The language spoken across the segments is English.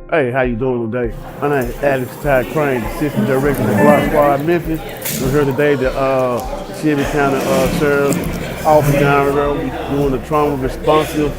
Hey, how you doing today? My name is Alex Ty Crane, Assistant Director of Block Squad Memphis. We're here today to Shelby County Sheriff's Office down here. We doing the trauma responsive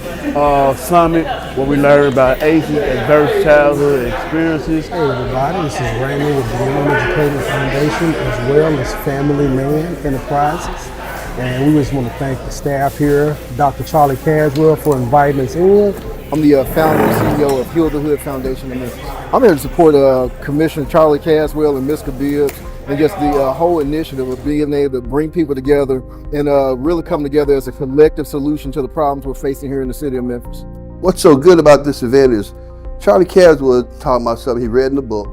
summit where we learn about ACEs, adverse childhood experiences. Hey everybody, this is Raymond with the Young Educated Foundation as well as Family Man Enterprises. And we just want to thank the staff here, Dr. Charlie Caswell for inviting us in. I'm the founder and CEO of Heal the Hood Foundation in Memphis. I'm here to support Commissioner Charlie Caswell and Ms. Bibbs and just the whole initiative of being able to bring people together and really come together as a collective solution to the problems we're facing here in the city of Memphis. What's so good about this event is Charlie Caswell was talking about something he read in the book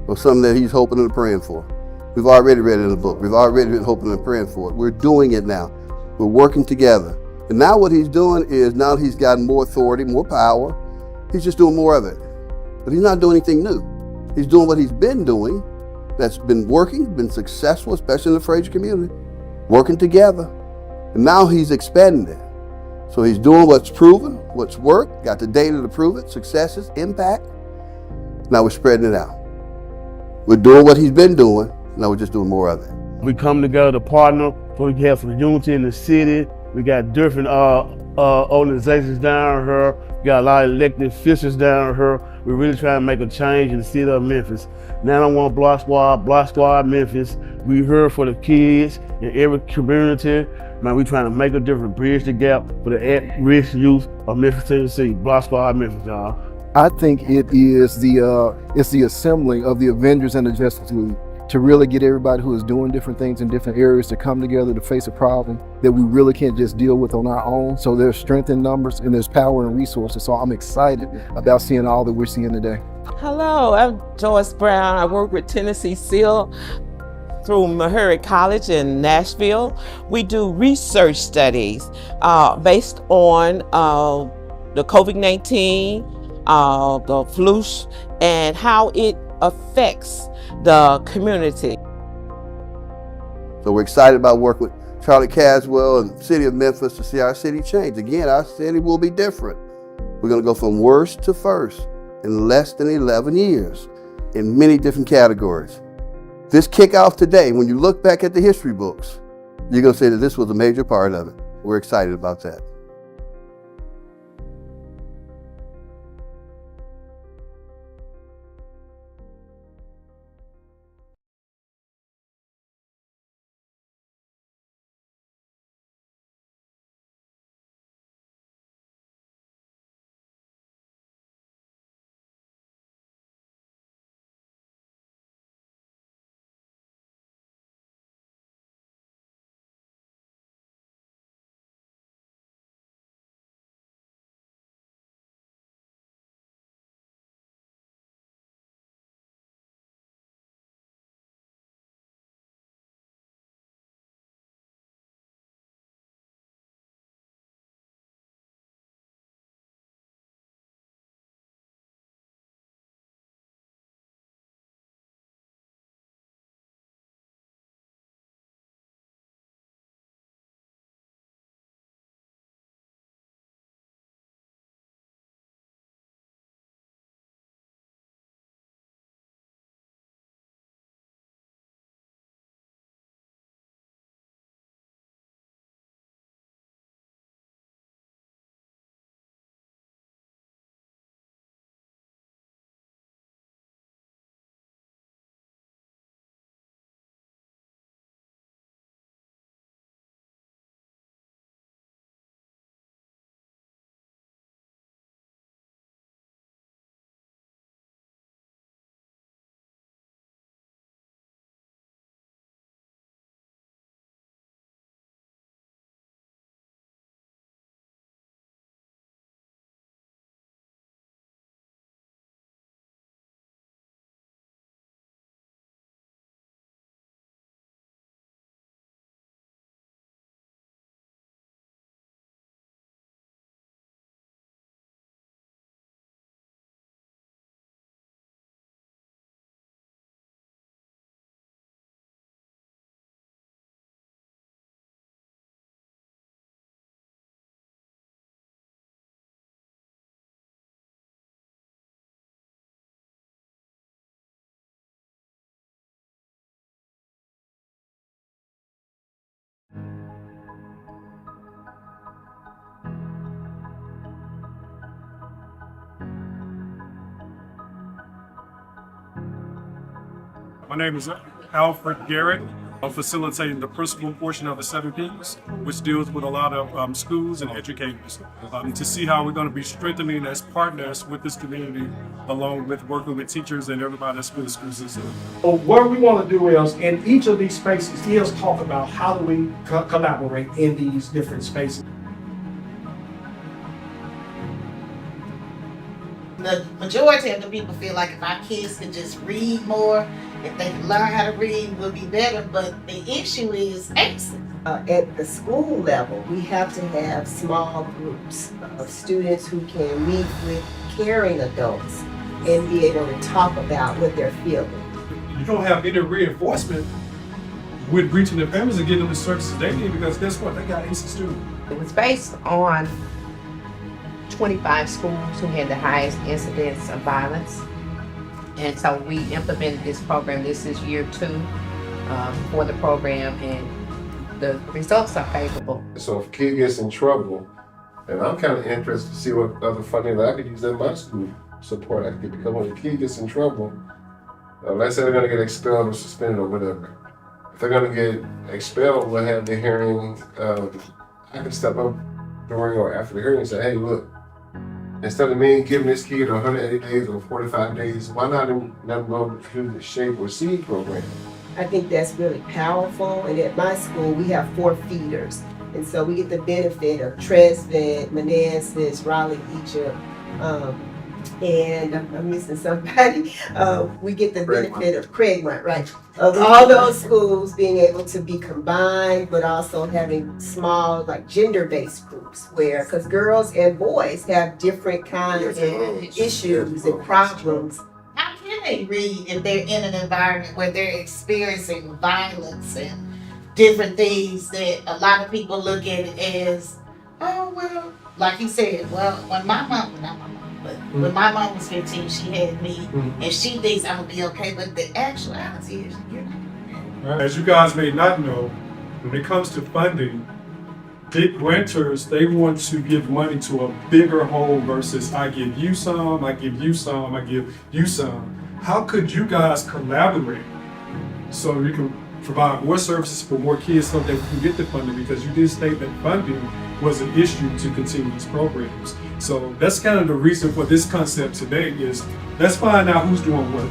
or something that he's hoping and praying for. We've already read it in the book. We've already been hoping and praying for it. We're doing it now. We're working together. And now what he's doing is now he's gotten more authority, more power. He's just doing more of it. But he's not doing anything new. He's doing what he's been doing that's been working, been successful, especially in the Fraser community, working together. And now he's expanding it. So he's doing what's proven, what's worked, got the data to prove it, successes, impact. Now we're spreading it out. We're doing what he's been doing, now we're just doing more of it. We come together to partner so we can have some unity in the city. We got different organizations down here. We got a lot of elected officials down here. We're really trying to make a change in the city of Memphis. Now I want Block Squad Memphis. We here for the kids in every community. Man, we trying to make a difference, bridge the gap for the at-risk youth of Memphis, Tennessee. Block Squad Memphis, y'all. I think it is it's the assembling of the Avengers and the Justice League to really get everybody who is doing different things in different areas to come together to face a problem that we really can't just deal with on our own. So there's strength in numbers and there's power in resources. So I'm excited about seeing all that we're seeing today. Hello, I'm Joyce Brown. I work with Tennessee SEAL through Meharry College in Nashville. We do research studies based on the COVID-19, the flu, and how it affects the community. So we're excited about working with Charlie Caswell and the city of Memphis to see our city change. Again, our city will be different. We're gonna go from worst to first in less than 11 years in many different categories. This kickoff today, when you look back at the history books, you're gonna say that this was a major part of it. We're excited about that. My name is Alfred Garrett. I'm facilitating the principal portion of the 7Ps, which deals with a lot of schools and educators to see how we're going to be strengthening as partners with this community, along with working with teachers and everybody that's with the school system. So what we want to do is, in each of these spaces, is talk about how do we collaborate in these different spaces. The majority of the people feel like if our kids could just read more, if they could learn how to read, it would be better. But the issue is access. At the school level, we have to have small groups of students who can meet with caring adults and be able to talk about what they're feeling. You don't have any reinforcement with reaching the families and getting them the services they need, because guess what? They got AC students. It was based on 25 schools who had the highest incidence of violence. And so we implemented this program. This is year 2 for the program, and the results are favorable. So if a kid gets in trouble, and I'm kind of interested to see what other funding that I could use in my school support I could get, because when a kid gets in trouble, let's say they're going to get expelled or suspended or whatever. If they're going to get expelled, we'll have the hearing. I can step up during or after the hearing and say, hey, look, instead of me giving this kid 180 days or 45 days, why not let them go through the SHAPE or SEED program? I think that's really powerful. And at my school, we have 4 feeders. And so we get the benefit of Tresvent, Manassas, Raleigh, Egypt, and I'm missing somebody. We get the benefit of Craigmont, right? Of all those schools being able to be combined, but also having small, like gender-based groups where, because girls and boys have different kinds of issues and problems. How can they read if they're in an environment where they're experiencing violence and different things that a lot of people look at it as, oh, well, like you said, well, when my mom, not my mom, but when my mom was 15, she had me, and she thinks I'm gonna be okay, but the actuality is you're not. As you guys may not know, when it comes to funding, big grantors, they want to give money to a bigger whole versus I give you some, I give you some, I give you some. How could you guys collaborate so you can provide more services for more kids so that we can get the funding? Because you did state that funding was an issue to continue these programs. So that's kind of the reason for this concept today is let's find out who's doing what.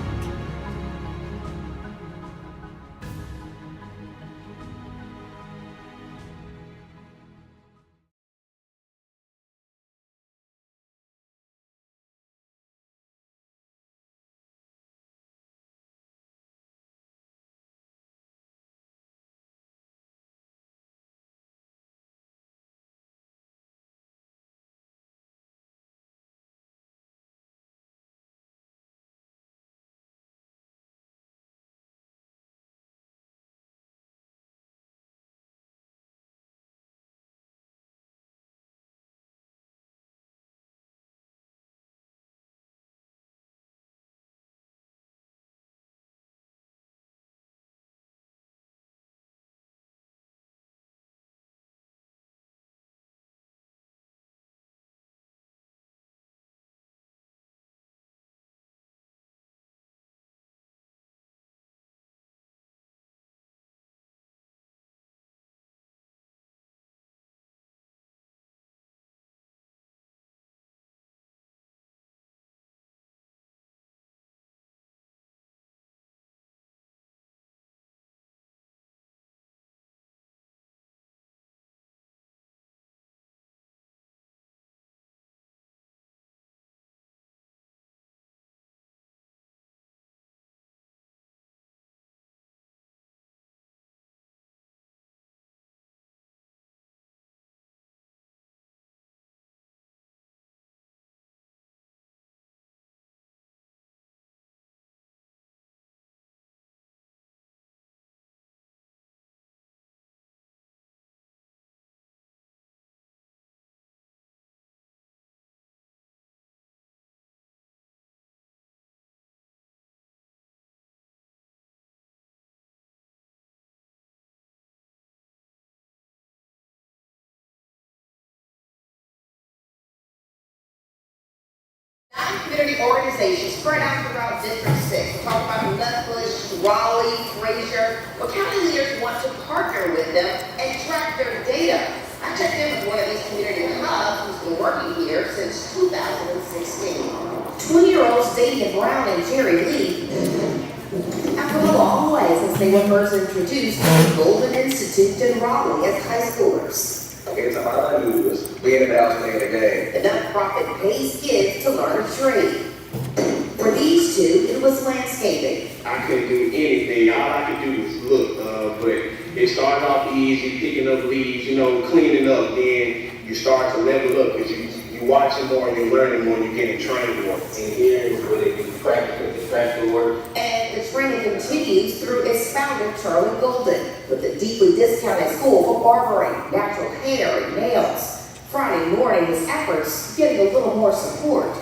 9 community organizations spread out throughout District 6. We're talking about Memphis, Raleigh, Frazier. Well, county leaders want to partner with them and track their data. I checked in with one of these community hubs who's been working here since 2016. 20-year-olds David Brown and Jerry Lee have come a long way since they were first introduced to the Golden Institute in Raleigh as high schoolers. It's a lot of news. Being in the house playing the game. The nonprofit pays kids to learn a trade. For these two, it was landscaping. I couldn't do anything. All I could do was look, but it started off easy, picking up leaves, cleaning up. Then you start to level up because you're watching more, you're learning more, you're getting trained more. And here is where they do practical work. And the training continues through its founder, Charlie Golden, with a deeply discounted school for barbering, natural hair, and nails. Friday morning, his efforts getting a little more support.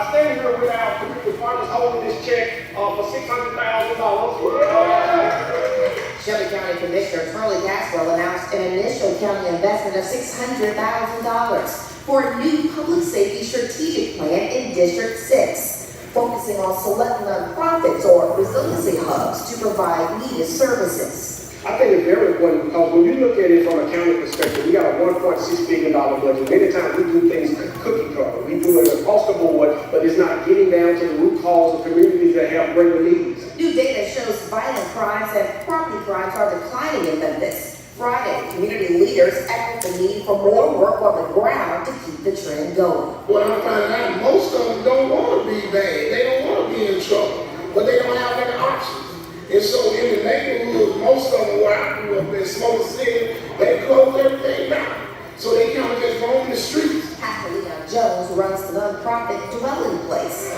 Standing here with our community partners holding this check for $600,000. Shelby County Commissioner Charlie Caswell announced an initial county investment of $600,000 for a new public safety strategic plan in District 6, focusing on select nonprofits or resiliency hubs to provide needed services. I think it's very important because when you look at it from a county perspective, we got a $1.6 billion budget. Many times we do things cookie cutter. We do it across the board, but it's not getting down to the root cause of communities that have greater needs. New data shows violent crimes and property crimes are declining in Memphis. Friday, community leaders echoed the need for more work on the ground to keep the trend going. What I'm finding out, most of them don't want to be bad. They don't want to be in trouble, but they don't have any options. And so in the neighborhood, most of them where I grew up in Smoker City, they closed everything down. So they kind of just roam the streets. Pastor Leon Jones runs the nonprofit Dwelling Place,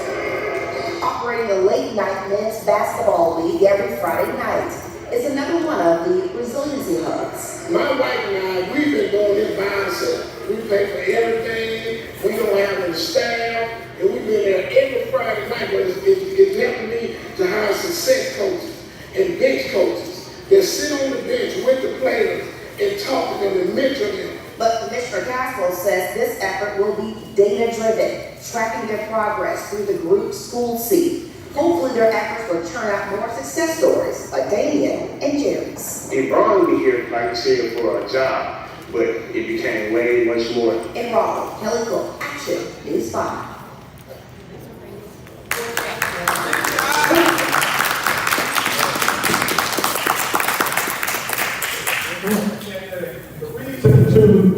operating the late night men's basketball league every Friday night. It's another one of the resiliency hubs. My wife and I, we've been doing this by ourselves. We pay for everything. We don't have any staff. And we've been there every Friday night. But it's helping me to hire success coaches and bench coaches that sit on the bench with the players and talk to them and mentor them. But Commissioner Caswell says this effort will be data-driven, tracking their progress through the group school seed. Hopefully their efforts will turn out more success stories like Damien and Jerry's. It brought me here, like I said, for a job, but it became way much more. In Raleigh, Kelly Cook, Action News 5.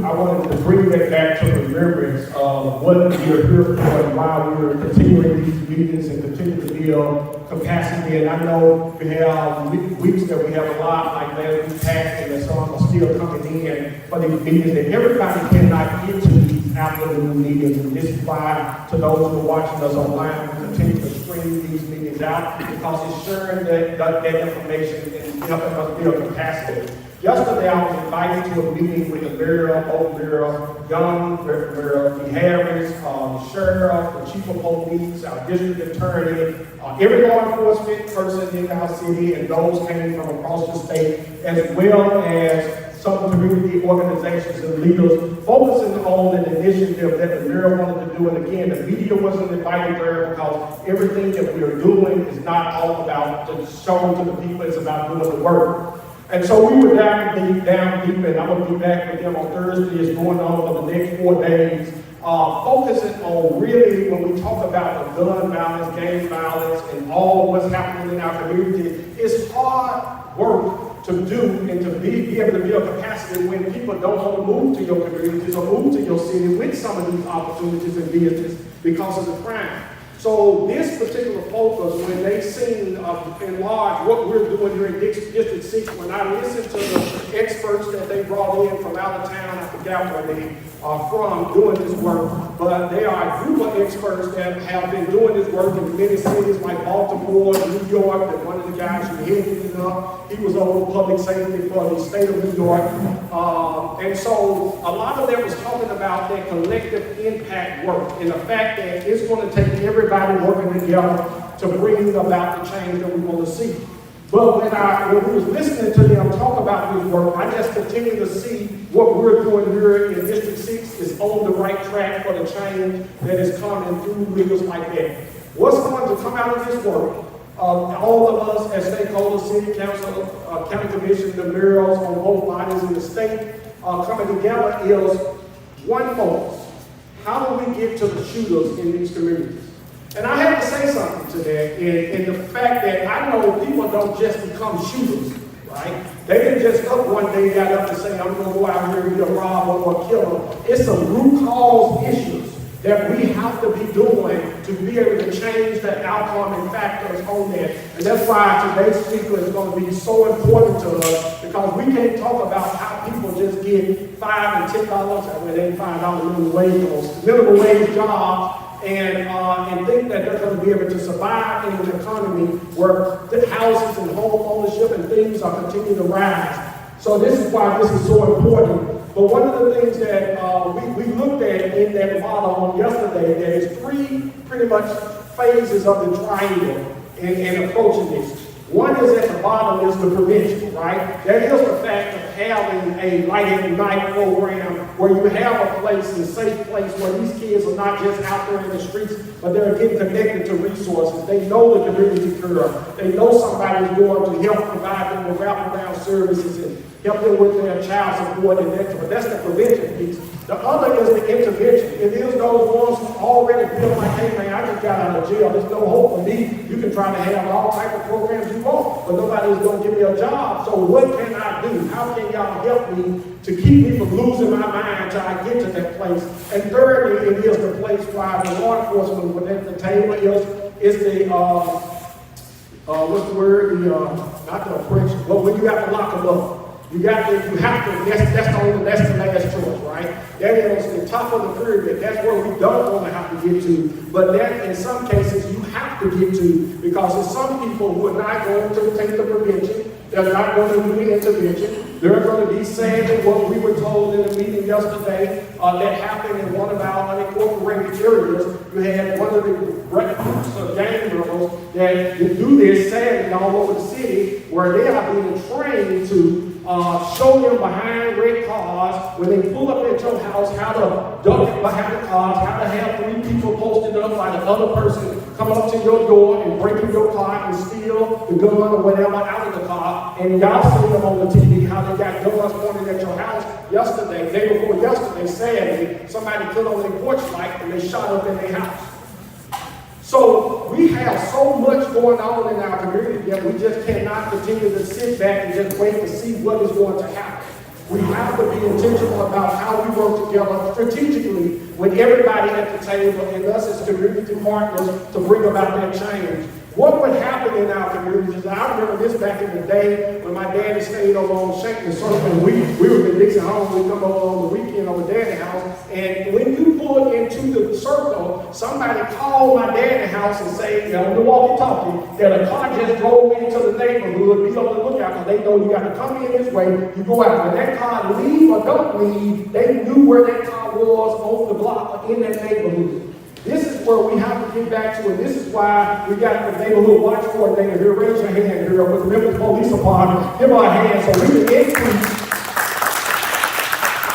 I wanted to bring that back to remembrance of what we are here for and why we are continuing these meetings and continue to build capacity. And I know we have weeks that we have a lot, like last week passed, and some are still coming in for these meetings. And everybody cannot get to these afternoon meetings. And this is why, to those who are watching us online, we continue to stream these meetings out because it's sharing that information and helping us build capacity. Yesterday, I was invited to a meeting with the mayor, old mayor, young mayor, the Harris, the sheriff, the chief of police, our district attorney, every law enforcement person in our city, and those came from across the state, as well as some community organizations and leaders focusing on an initiative that the mayor wanted to do. And again, the media wasn't invited there because everything that we are doing is not all about just showing to the people, it's about doing the work. And so we were down deep, and I'm going to be back with them on Thursday. It's going on for the next 4 days, focusing on really when we talk about the gun violence, gang violence, and all what's happening in our community. It's hard work to do and to be able to build capacity when people don't want to move to your communities or move to your city with some of these opportunities and business because of the crime. So this particular focus, when they seen in large what we're doing here in District 6, when I listened to the experts that they brought in from out of town, I forgot where they are from doing this work, but they are a group of experts that have been doing this work in many cities like Baltimore, New York, that one of the guys who headed it up, he was over public safety for the state of New York. And so a lot of them was talking about their collective impact work and the fact that it's going to take everybody working together to bring about the change that we want to see. But when we was listening to them talk about this work, I just continue to see what we're doing here in District 6 is on the right track for the change that is coming through leaders like that. What's going to come out of this work? All of us as stakeholders, city council, county commission, the mayors on both bodies in the state, coming together is one focus. How do we get to the shooters in these communities? And I have to say something to that in the fact that I know people don't just become shooters, right? They didn't just up one day, got up and say, I'm going to go out here and be a robber or a killer. It's some root cause issues that we have to be doing to be able to change the outcome and factors on that. And that's why today's speaker is going to be so important to us, because we can't talk about how people just get $5 and $10, well, it ain't $5 minimum wage, those minimum wage jobs, and think that they're going to be able to survive in an economy where the houses and home ownership and things are continuing to rise. So this is why this is so important. But one of the things that we looked at in that model on yesterday, there is three pretty much phases of the triangle in approaching this. One is at the bottom is the prevention, right? That is the fact of having a light at night program where you have a place, a safe place where these kids are not just out there in the streets, but they're getting connected to resources. They know the community care. They know somebody is going to help provide them with wraparound services and help them with their child support and that. But that's the prevention piece. The other is the intervention. It is those ones who already feel like, hey man, I just got out of jail. There's no hope for me. You can try to have all type of programs you want, but nobody is going to give me a job. So what can I do? How can y'all help me to keep me from losing my mind until I get to that place? And thirdly, it is the place where the law enforcement when at the table is the what's the word? Not the oppression, but when you have to lock them up. That's the last choice, right? That is the top of the pyramid. That's where we don't want to have to get to. But that, in some cases, you have to get to, because there's some people who are not going to take the prevention. They're not going to do the intervention. They're going to be saying what we were told in the meeting yesterday that happened in one of our unincorporated areas. You had one of the groups of gang members that do this sadly all over the city, where they are being trained to show them behind red cars when they pull up at your house how to duck it behind the cars, how to have 3 people posted up by the other person coming up to your door and breaking your car and steal the gun or whatever out of the car. And y'all seen them on the TV how they got guns pointed at your house yesterday, day before yesterday, sadly, somebody put on their porch light and they shot up in their house. So we have so much going on in our community that we just cannot continue to sit back and just wait to see what is going to happen. We have to be intentional about how we work together strategically with everybody at the table and us as community partners to bring about that change. What would happen in our communities, I remember this back in the day when my daddy stayed over on Shankman Circle, and we were in Dixon home, we come over on the weekend over daddy's house, and when you pull into the circle, somebody called my daddy's house and say, on the walkie-talkie, that a car just drove into the neighborhood, be on the lookout, because they know you got to come in this way, you go out. When that car leave or don't leave, they knew where that car was on the block or in that neighborhood. This is where we have to get back to, and this is why we got the neighborhood watch coordinator here. Raise your hand here with the Memphis Police Department. Give our hand so we can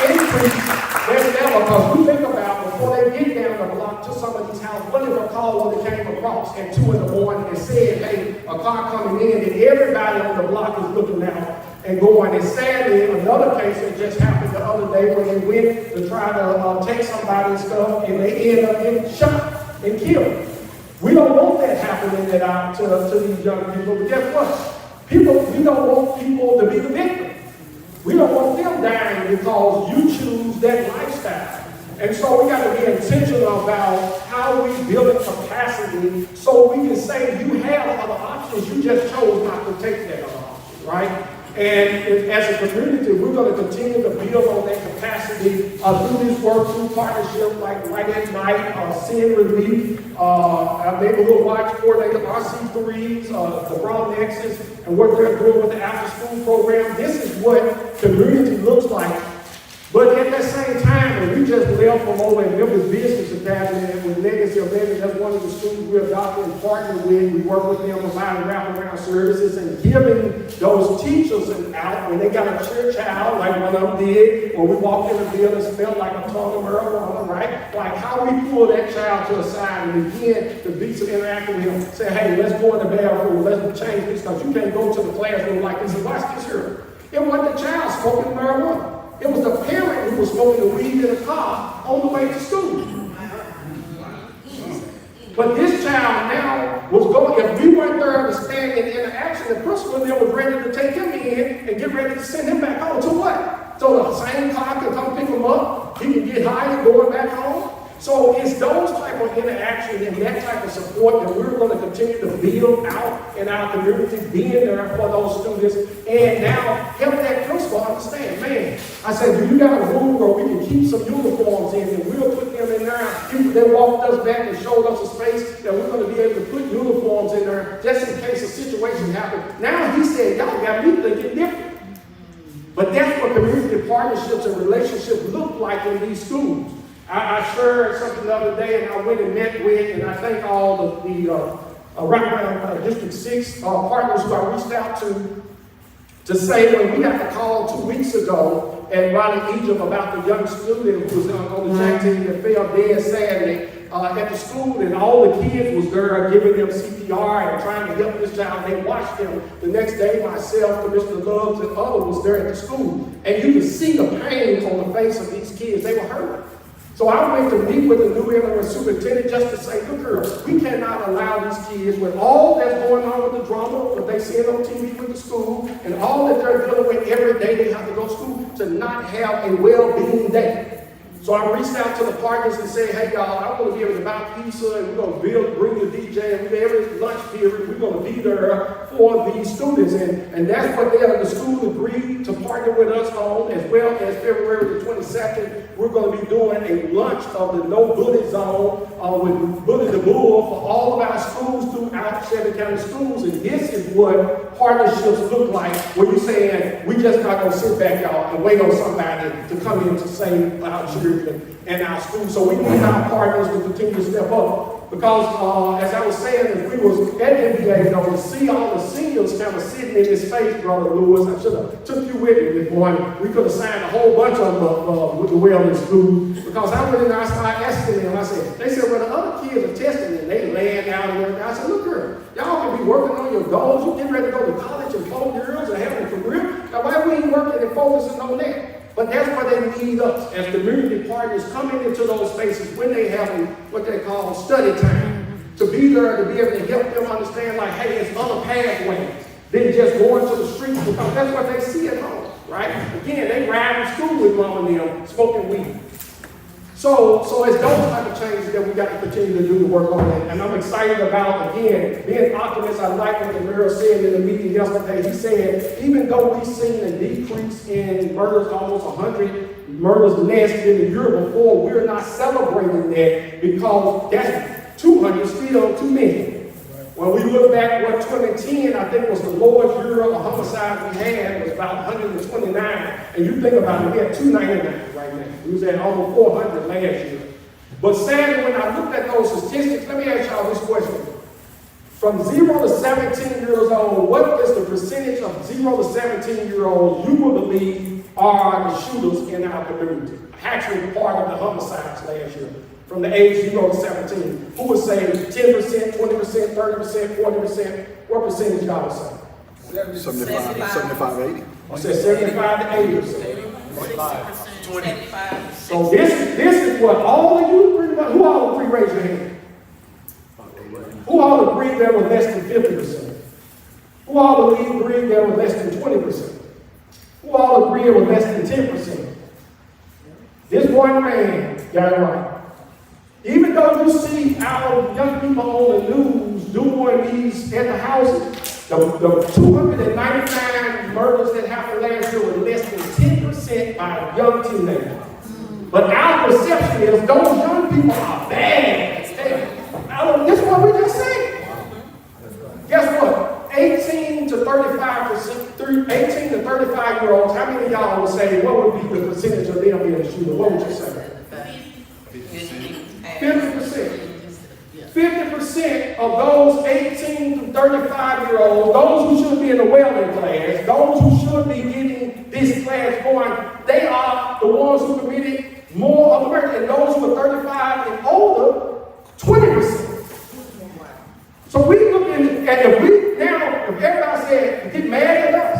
increase that level, because we think about before they get down the block to somebody's house, what if a call when they came across at 2 in the morning and said, hey, a car coming in, and everybody on the block is looking out and going. And sadly, another case that just happened the other day when they went to try to take somebody's stuff and they end up getting shot and killed. We don't want that happening to these young people, but guess what? We don't want people to be the victim. We don't want them dying because you choose that lifestyle. And so we got to be intentional about how we build capacity so we can say you have other options, you just chose not to take that other option, right? And as a community, we're going to continue to build on that capacity through this work, through partnerships like Right at Night, Sin Relief, our neighborhood watch coordinator, RC3s, the Brown Nexus, and what they're doing with the after-school program. This is what community looks like But at that same time, when we just left from over in Memphis Business Academy with Legacy of Living, that's one of the schools we adopted and partnered with. We work with them providing wraparound services and giving those teachers out when they got a church child, like one of them did, when we walked in the building, it smelled like a tongue of marijuana, right? Like how we pull that child to the side and begin to be some interaction with him. Say, hey, let's go in the bathroom, let's change this, because you can't go to the classroom like this and watch this here. It wasn't the child smoking marijuana. It was the parent who was smoking the weed in the car on the way to school. But this child now was going, if we weren't there to stand in interaction, the principal then was ready to take him in and get ready to send him back home. To what? So the same car can come pick him up, he can get hired going back home. So it's those type of interactions and that type of support that we're going to continue to build out in our community, being there for those students, and now help that principal understand, man, I said, do you got a room where we can keep some uniforms in and we'll put them in there? They walked us back and showed us a space that we're going to be able to put uniforms in there just in case a situation happens. Now he said, y'all got me thinking different. But that's what community partnerships and relationships look like in these schools. I shared something the other day, and I went and met with, and I thank all the wraparound District 6 partners who I reached out to say when we got the call 2 weeks ago at Raleigh, Egypt about the young student who was on the track team that fell dead sadly at the school, and all the kids was there giving them CPR and trying to help this child. They watched them. The next day, myself, Commissioner Loves, and others was there at the school, and you could see the pain on the face of these kids. They were hurt. So I went to meet with the new interim superintendent just to say, look, girl, we cannot allow these kids with all that's going on with the drama, what they see on TV with the school, and all that they're dealing with every day they have to go to school, to not have a well-being day. So I reached out to the partners and said, hey, y'all, I want to be able to buy pizza, and we're going to bring the DJ, and every lunch period, we're going to be there for these students. And that's what the school agreed to partner with us on, as well as February the 22nd, we're going to be doing a lunch of the No Bully Zone with Bully the Bull for all of our schools throughout Shelby County schools. And this is what partnerships look like, where you're saying, we just not going to sit back, y'all, and wait on somebody to come in to save our children and our schools. So we need our partners to continue to step up. Because as I was saying, if we was at NBA, to see all the seniors kind of sitting in this space, Brother Lewis, I should have took you with me this morning. We could have signed a whole bunch of them with the Welding school. Because I went in there, I started asking them, they said, well, the other kids are testing and they laying out and everything. I said, look here, y'all can be working on your goals. You getting ready to go to college in 4 years and having a career. Now why we ain't working and focusing on that? But that's where they need us as community partners coming into those spaces when they have what they call study time. To be there, to be able to help them understand, like, hey, there's other pathways than just going to the streets, because that's what they see at home, right? Again, they ride to school with mom and them smoking weed. So it's those type of changes that we got to continue to do to work on that. And I'm excited about, again, being optimist. I like what the mayor said in the meeting yesterday. He said, even though we've seen a decrease in murders, almost 100 murders less than the year before, we're not celebrating that because that's 200 still too many. When we look back at what 2010, I think was the lowest year of homicide we had, was about 129. And you think about it, we had 299 right now. We was at almost 400 last year. But sadly, when I looked at those statistics, let me ask y'all this question. From 0 to 17 years old, what is the percentage of 0 to 17-year-olds you will believe are the shooters in our community? Actually, part of the homicides last year. From the age 0 to 17, who would say 10%, 20%, 30%, 40%? What percentage y'all would say? 75, 80. I said 75 to 80%. 25. So this is what all of you pretty much, who all agree, raise your hand. Who all agree there was less than 50%? Who all agree there was less than 20%? Who all agree it was less than 10%? This one man got it right. Even though you see our young people on the news doing these at the houses, the 299 murders that happened last year were less than 10% by young teenagers. But our perception is those young people are bad. This is what we just said. Guess what? 18 to 35%, 18 to 35-year-olds, how many of y'all would say, what would be the percentage of them them being a shooter, what would you say? 50%. 50% of those 18 to 35-year-olds, those who should be in the welding class, those who should be getting this class going, they are the ones who committed more of the murder. And those who are 35 and older, 20%. So we look at, and if everybody said, get mad at us,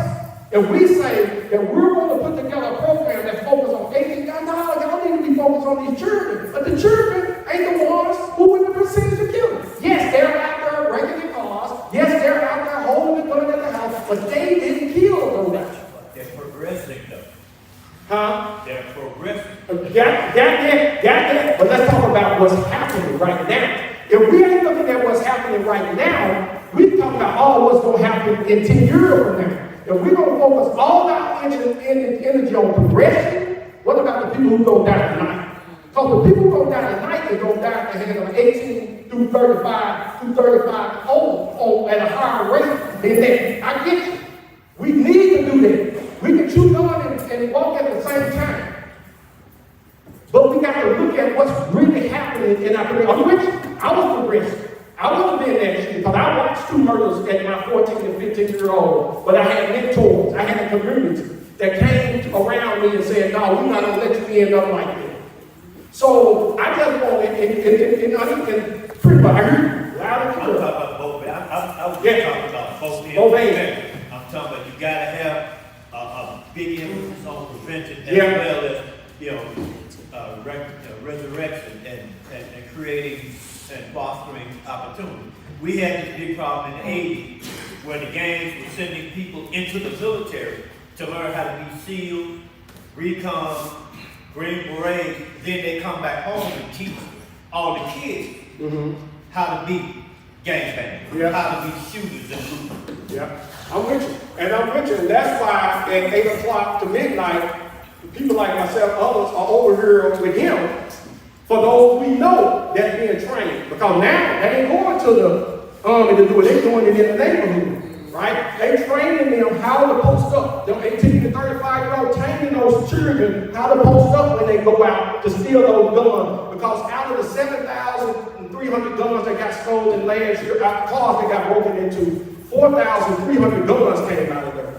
if we say that we're going to put together a program that focuses on 18, y'all need to be focused on these children. But the children ain't the ones who win the percentage of killing. Yes, they're out there breaking the cars. Yes, they're out there holding the gun at the house, but they didn't kill those guys. They're progressing though. Huh? They're progressing. Got that. But let's talk about what's happening right now. If we ain't looking at what's happening right now, we talking about what's going to happen in 10 years from now. If we're going to focus all our energy on progression, what about the people who go die tonight? Because the people who go die tonight, they go die at the hands of 18 through 35 old at a higher rate than that. I get you. We need to do that. We can chew on and walk at the same time. But we got to look at what's really happening in our community. I'm with you. I was progressive. I wasn't being that shit because I watched 2 murders at my 14 and 15-year-old, but I had mentors. I had a community that came around me and said, no, we're not going to let you end up like that. So I just want to, and pretty much, I heard you loud and clear. I'm talking about both, but I was talking about both ends. Both ends. I'm talking about you got to have a big emphasis on prevention as well as, resurrection and creating and fostering opportunity. We had this big problem in the 80s where the gangs were sending people into the military to learn how to be SEAL, recon, Green Berets. Then they come back home and teach all the kids how to be gangbangers, how to be shooters and looters. Yeah, I'm with you. And that's why at 8 o'clock to midnight, people like myself, others are over here with him. For those we know that's being trained. Because now they ain't going to the army to do it, they're doing it in the neighborhood, right? They training them how to post up. Them 18 to 35-year-old training those children how to post up when they go out to steal those guns. Because out of the 7,300 guns that got stolen last year, cars that got broken into, 4,300 guns came out of there.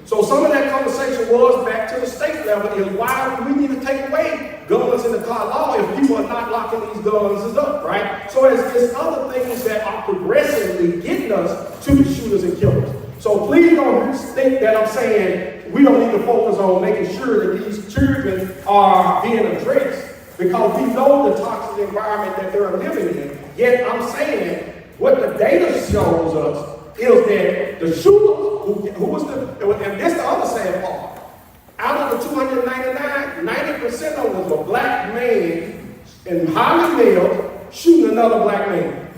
So some of that conversation was back to the state level is why we need to take away guns in the car law if people are not locking these guns up, right? So it's other things that are progressively getting us to the shooters and killers. So please don't think that I'm saying we don't need to focus on making sure that these children are being addressed because we know the toxic environment that they're living in. Yet I'm saying what the data shows us is that the shooters, who was and this the other sad part, out of the 299, 90% of them was a black man in highly male shooting another black man.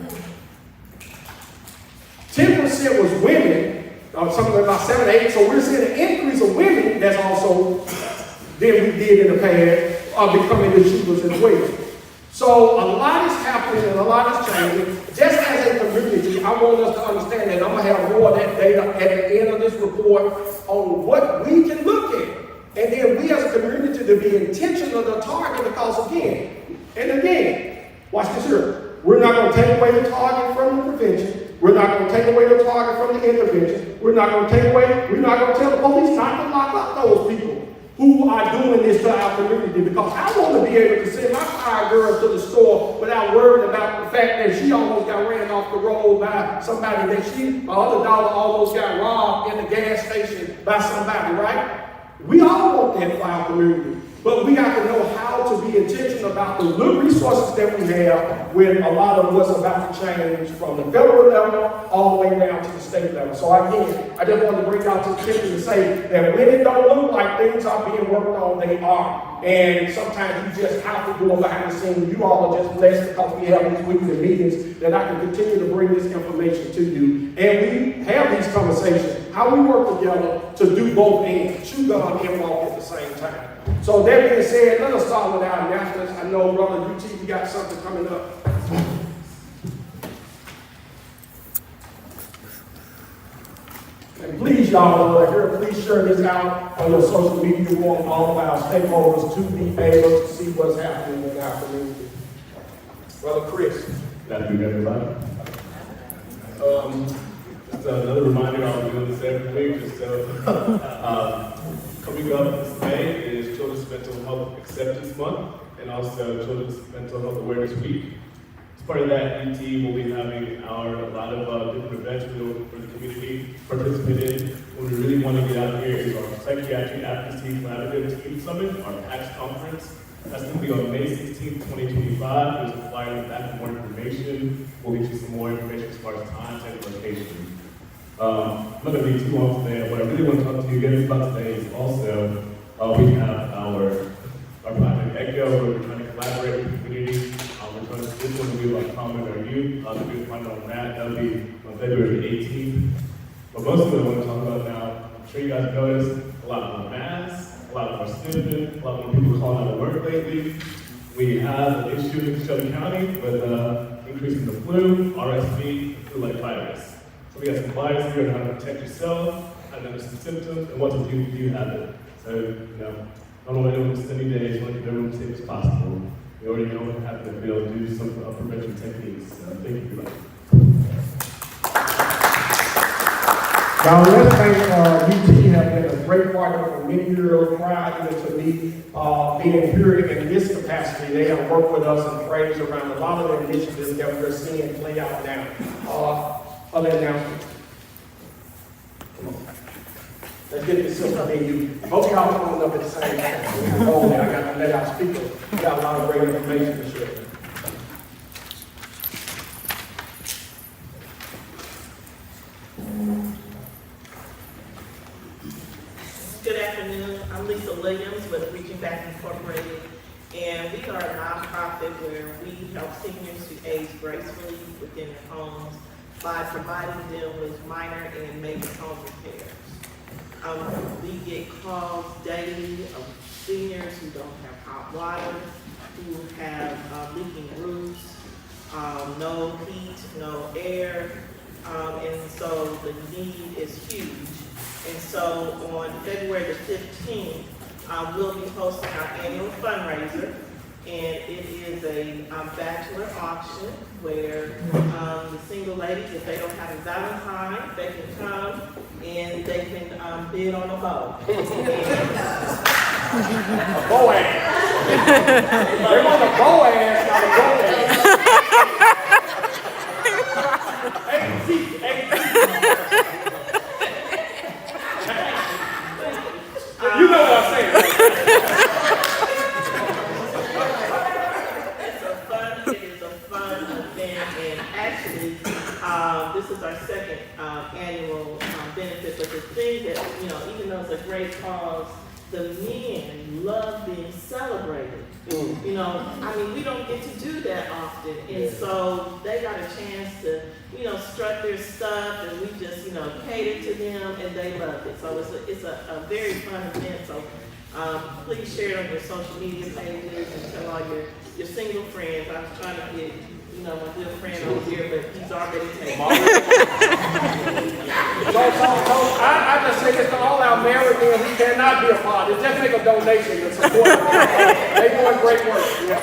10% was women, something about 7 or 8. So we're seeing an increase of women that's also than we did in the past are becoming the shooters as well. So a lot is happening and a lot is changing. Just as a community, I want us to understand that I'm going to have more of that data at the end of this report on what we can look at. And then we as a community to be intentional to target because again, watch this here. We're not going to take away the target from the prevention. We're not going to take away the target from the intervention. We're not going to tell the police not to lock up those people who are doing this to our community because I want to be able to send my 5 girls to the store without worrying about the fact that she almost got ran off the road by somebody my other daughter almost got robbed in the gas station by somebody, right? We all want that for our community, but we got to know how to be intentional about the little resources that we have with a lot of what's about to change from the federal level all the way down to the state level. So again, I just want to bring out to the attention to say that when it don't look like things are being worked on, they are. And sometimes you just have to do them behind the scenes. You all are just blessed because we have these weekly meetings that I can continue to bring this information to you. And we have these conversations, how we work together to do both ends, chew gum and walk at the same time. So that being said, let us start with our announcements. I know, Brother UT, you got something coming up. And please please, y'all are here, please share this out on your social media. We want all of our stakeholders to be able to see what's happening in our community. Brother Chris. Good afternoon, everybody. Just another reminder, I'll be doing this every week. Just coming up this May is Children's Mental Health Acceptance Month and also Children's Mental Health Awareness Week. As part of that, UT will be having a lot of different events for the community to participate in. What we really want to get out here is our Psychiatric Advocacy Collaborative Team Summit, our PAX conference. That's going to be on May 16th, 2025. There's a flyer in the back for more information. We'll get you some more information as far as time and location. I'm not going to be too long today. What I really want to talk to you guys about today is also we have our project Echo, where we're trying to collaborate with the community. This one will be about Common Our Youth. I'll be fun on that. That'll be on February 18th. But most of what I want to talk about now, I'm sure you guys noticed a lot more masks, a lot more sniffing, a lot more people calling out of work lately. We have an issue in Shelby County with increasing the flu, RSV, and flu-like virus. So we got some advice here on how to protect yourself, how to notice some symptoms, and what to do if you have it. So, not only know this many days, want to keep everyone as safe as possible. We already know what happened to be able to do some prevention techniques. Thank you for that. Now, let's thank UT have been a great partner for many years prior to me being here in this capacity. They have worked with us and praised around a lot of the initiatives that we're seeing play out now. Other announcements. Let's get this simple thing. You hope y'all come up at the same time. I got to let our speakers. We got a lot of great information to share. Good afternoon. I'm Lisa Williams with Reaching Back Incorporated, and we are a nonprofit where we help seniors to age gracefully within their homes by providing them with minor and major home repairs. We get calls daily of seniors who don't have hot water, who have leaking roofs, no heat, no air, and so the need is huge. And so on February the 15th, we'll be hosting our annual fundraiser, and it is a bachelor auction where the single ladies, if they don't have a Valentine, they can come and they can bid on a bow. A Boaz. They want a Boaz, not a Boaz. You know what I'm saying. It is a fun event, and actually, this is our second annual benefit. But the thing that, even though it's a great cause, the men love being celebrated. We don't get to do that often, and so they got a chance to, strut their stuff, and we just, cater to them, and they love it. So it's a very fun event. So please share it on your social media pages and tell all your single friends. I was trying to get, my good friend over here, but he's already taken. I just say this to all our married men who cannot be a part. Just make a donation to support them. They're doing great work. Yeah.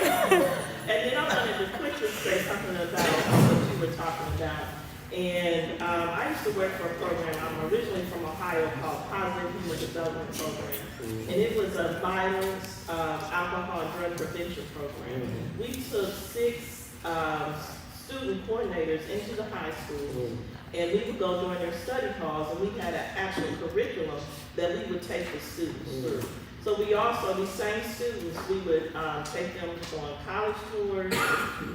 And then I wanted to quickly say something about what you were talking about. And I used to work for a program. I'm originally from Ohio called Positive Human Development Program. And it was a violence, alcohol, and drug prevention program. We took 6 student coordinators into the high school, and we would go during their study halls, and we had an actual curriculum that we would take the students through. So these same students, we would take them on college tours,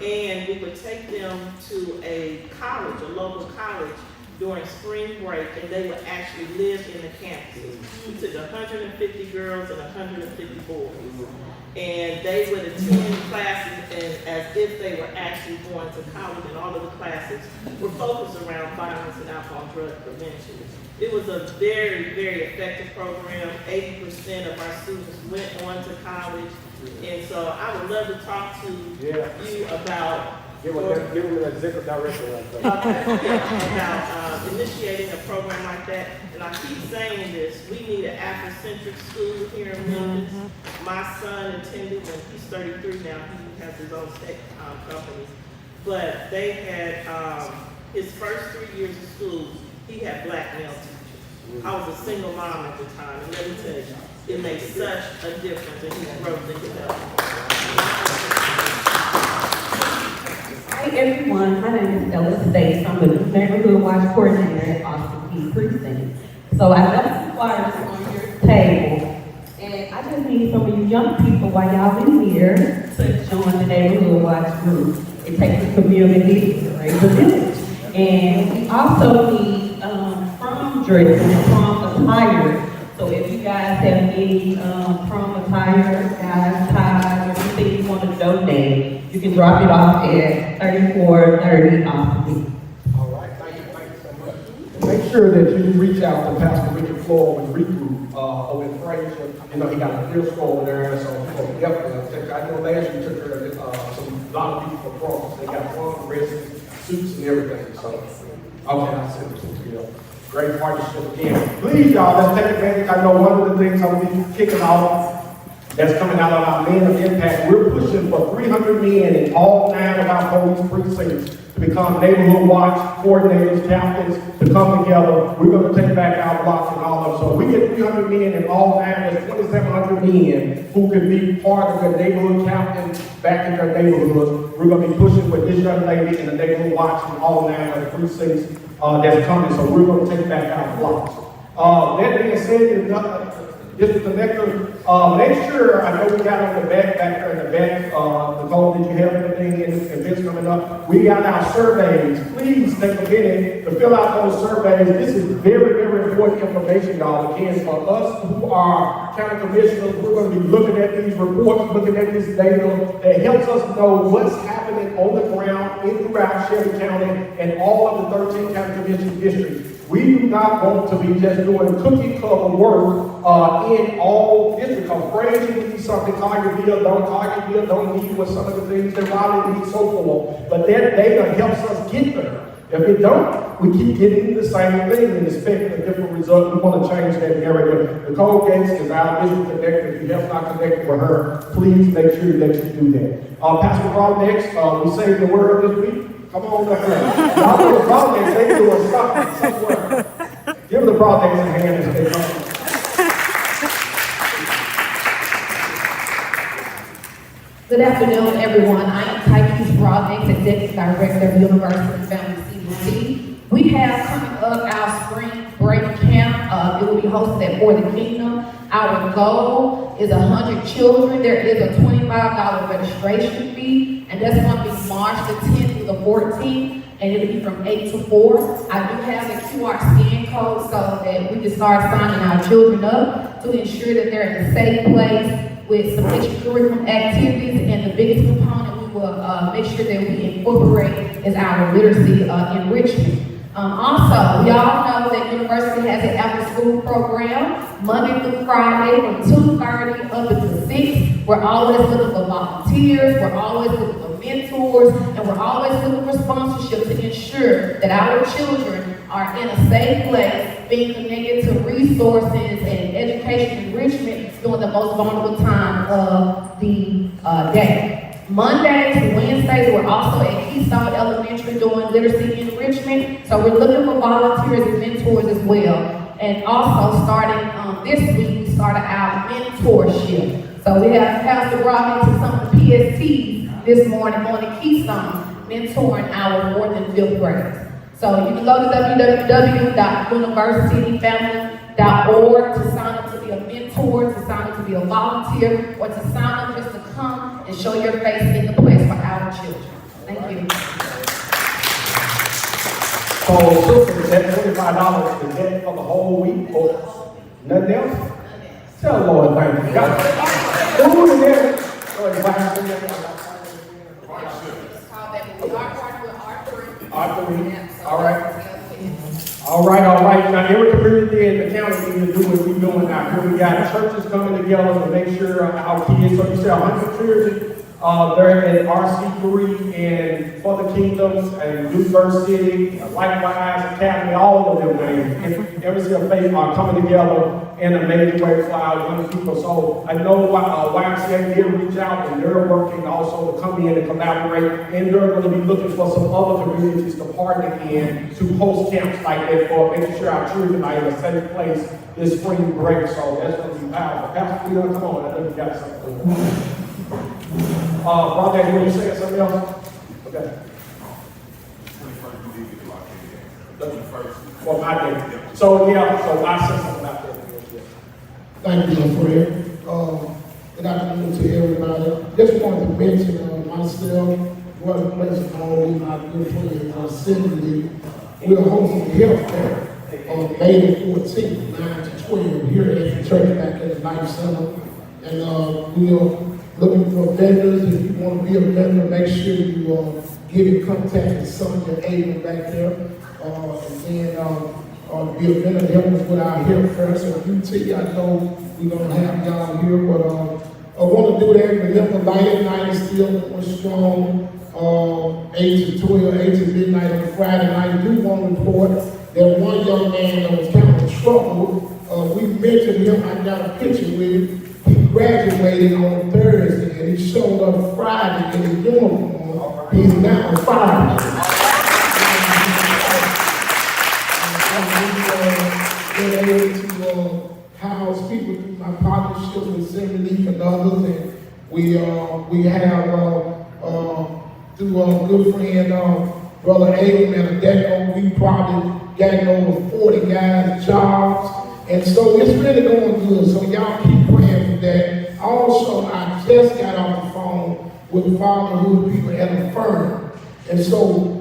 and we would take them to a college, a local college, during spring break, and they would actually live in the campuses. We took 150 girls and 150 boys. And they would attend classes and as if they were actually going to college, and all of the classes were focused around violence and alcohol and drug prevention. It was a very, very effective program. 80% of our students went on to college. And so I would love to talk to you about Give them an executive director like that. About initiating a program like that. And I keep saying this, we need an Afrocentric school here in Memphis. My son attended, and he's 33 now, he has his own state company. But they had, his first 3 years of school, he had black male teachers. I was a single mom at the time, and let me tell you, it makes such a difference in his growth and development. Hi everyone, my name is Ella Stace. I'm the Neighborhood Watch Coordinator at Austin Key Precinct. So I got some flyers on your table, and I just need some of you young people while y'all in here to join the Neighborhood Watch group. It takes a community to raise a village. And we also need prom dressing and prom attire. So if you guys have any prom attire, guys, ties, or anything you want to donate, you can drop it off at 3430 Austin. All right, thank you so much. And make sure that you reach out to Pastor Richard Floyd with Regroup over in Fraser. You know, he got a real store over there, so people definitely check. I know last year you took care of a lot of people for proms. They got prom dresses, suits, and everything. So, okay, I'll send them to you. Great partnership again. Please, y'all, let's take advantage. I know one of the things I'm going to be kicking off that's coming out of our Men of Impact. We're pushing for 300 men in all 9 of our police precincts to become neighborhood watch coordinators, captains, to come together. We're going to take back our blocks and all of them. So we get 300 men in all 9. There's 2,700 men who can be part of the neighborhood captain back in their neighborhoods. We're going to be pushing with this young lady in the neighborhood watch in all 9 of the precincts that's coming. So we're going to take back our blocks. That being said, District Connector, make sure, I know we got on the back there in the back, Nicole, did you have anything in events coming up? We got our surveys. Please take a minute to fill out those surveys. This is very, very important information, y'all. Again, for us who are county commissioners, we're going to be looking at these reports, looking at this data that helps us know what's happening on the ground in throughout Shelby County and all of the 13 county commission districts. We do not want to be just doing cookie cutter work in all districts. Because Fraser needs something, Collierville don't need what some of the things that Raleigh needs, so forth. But that data helps us get there. If it don't, we keep getting the same thing and expecting a different result. We want to change that narrative. Nicole Gates is our district connector. If you have not connected with her, please make sure that you do that. Pastor Rob next, we saved the word this week. Come on up here. Y'all know the projects, they do a something somewhere. Give the projects a hand as they come. Good afternoon, everyone. I am Tykees Broadnex, Executive Director of University Family CDC. We have coming up our spring break camp. It will be hosted at For the Kingdom. Our goal is 100 children. There is a $25 registration fee, and that's going to be March the 10th through the 14th, and it'll be from 8 to 4. I do have a QR scan code so that we can start signing our children up to ensure that they're in a safe place with some extracurricular activities, and the biggest component we will make sure that we incorporate is our literacy enrichment. Also, we all know that university has an after-school program Monday through Friday from 2:30 up until 6. We're always looking for volunteers, we're always looking for mentors, and we're always looking for sponsorship to ensure that our children are in a safe place, being connected to resources and education enrichment during the most vulnerable time of the day. Mondays and Wednesdays, we're also at Keystone Elementary doing literacy enrichment. So we're looking for volunteers and mentors as well. And also starting this week, we started our mentorship. So we have Pastor brought into some of the PSTs this morning going to Keystone, mentoring our 4th and 5th graders. So you can go to www.universityfamily.org to sign up to be a mentor, to sign up to be a volunteer, or to sign up just to come and show your face in the place for our children. Thank you. So, sister, that $25 is that for the whole week or nothing else? Tell the Lord thank you. Who is there? All right. Now, every community in the county needs to do what we're doing now. Here we got churches coming together to make sure our kids, so you say 100 children, They're in RC3 and For the Kingdoms and Newburgh City, likewise Academy, all of them names. Every single faith are coming together in a major way for our young people. So I know YMCA did reach out and they're working also to come in and collaborate, and they're going to be looking for some other communities to partner in to host camps like that for making sure our children are in a safe place this spring break. So that's going to be powerful. Pastor Peter, come on, I know you got something. Brother, you want to say something else? Okay. Well, I did. So yeah, so I said something about that. Thank you, my friend. Good afternoon to everybody. Just wanted to mention myself, Brother Place of Home, my good friend, Cindy. We're hosting health care on May the 14th, 9 to 12, here at the church back at the Life Center. And we're looking for vendors. If you want to be a vendor, make sure you get in contact with Sonia Abel back there. And then be a vendor to help us with our health fair. So UT, I know we're going to have y'all here, but I want to do that. Remember, Light at Night is still going strong. 8 to 12, 8 to midnight on Friday night. I do want to report that one young man that was kind of in trouble. We mentioned him. I got a picture with him. He graduated on Thursday and he showed up Friday in his uniform. He's now a fireman. Been able to house people through my partnerships with Sin Relief and others, and we have through a good friend, Brother Abel and Adecco, we probably gotten over 40 guys jobs, and so it's really going good. So y'all keep praying for that. Also, I just got off the phone with fatherhood people at a firm, and so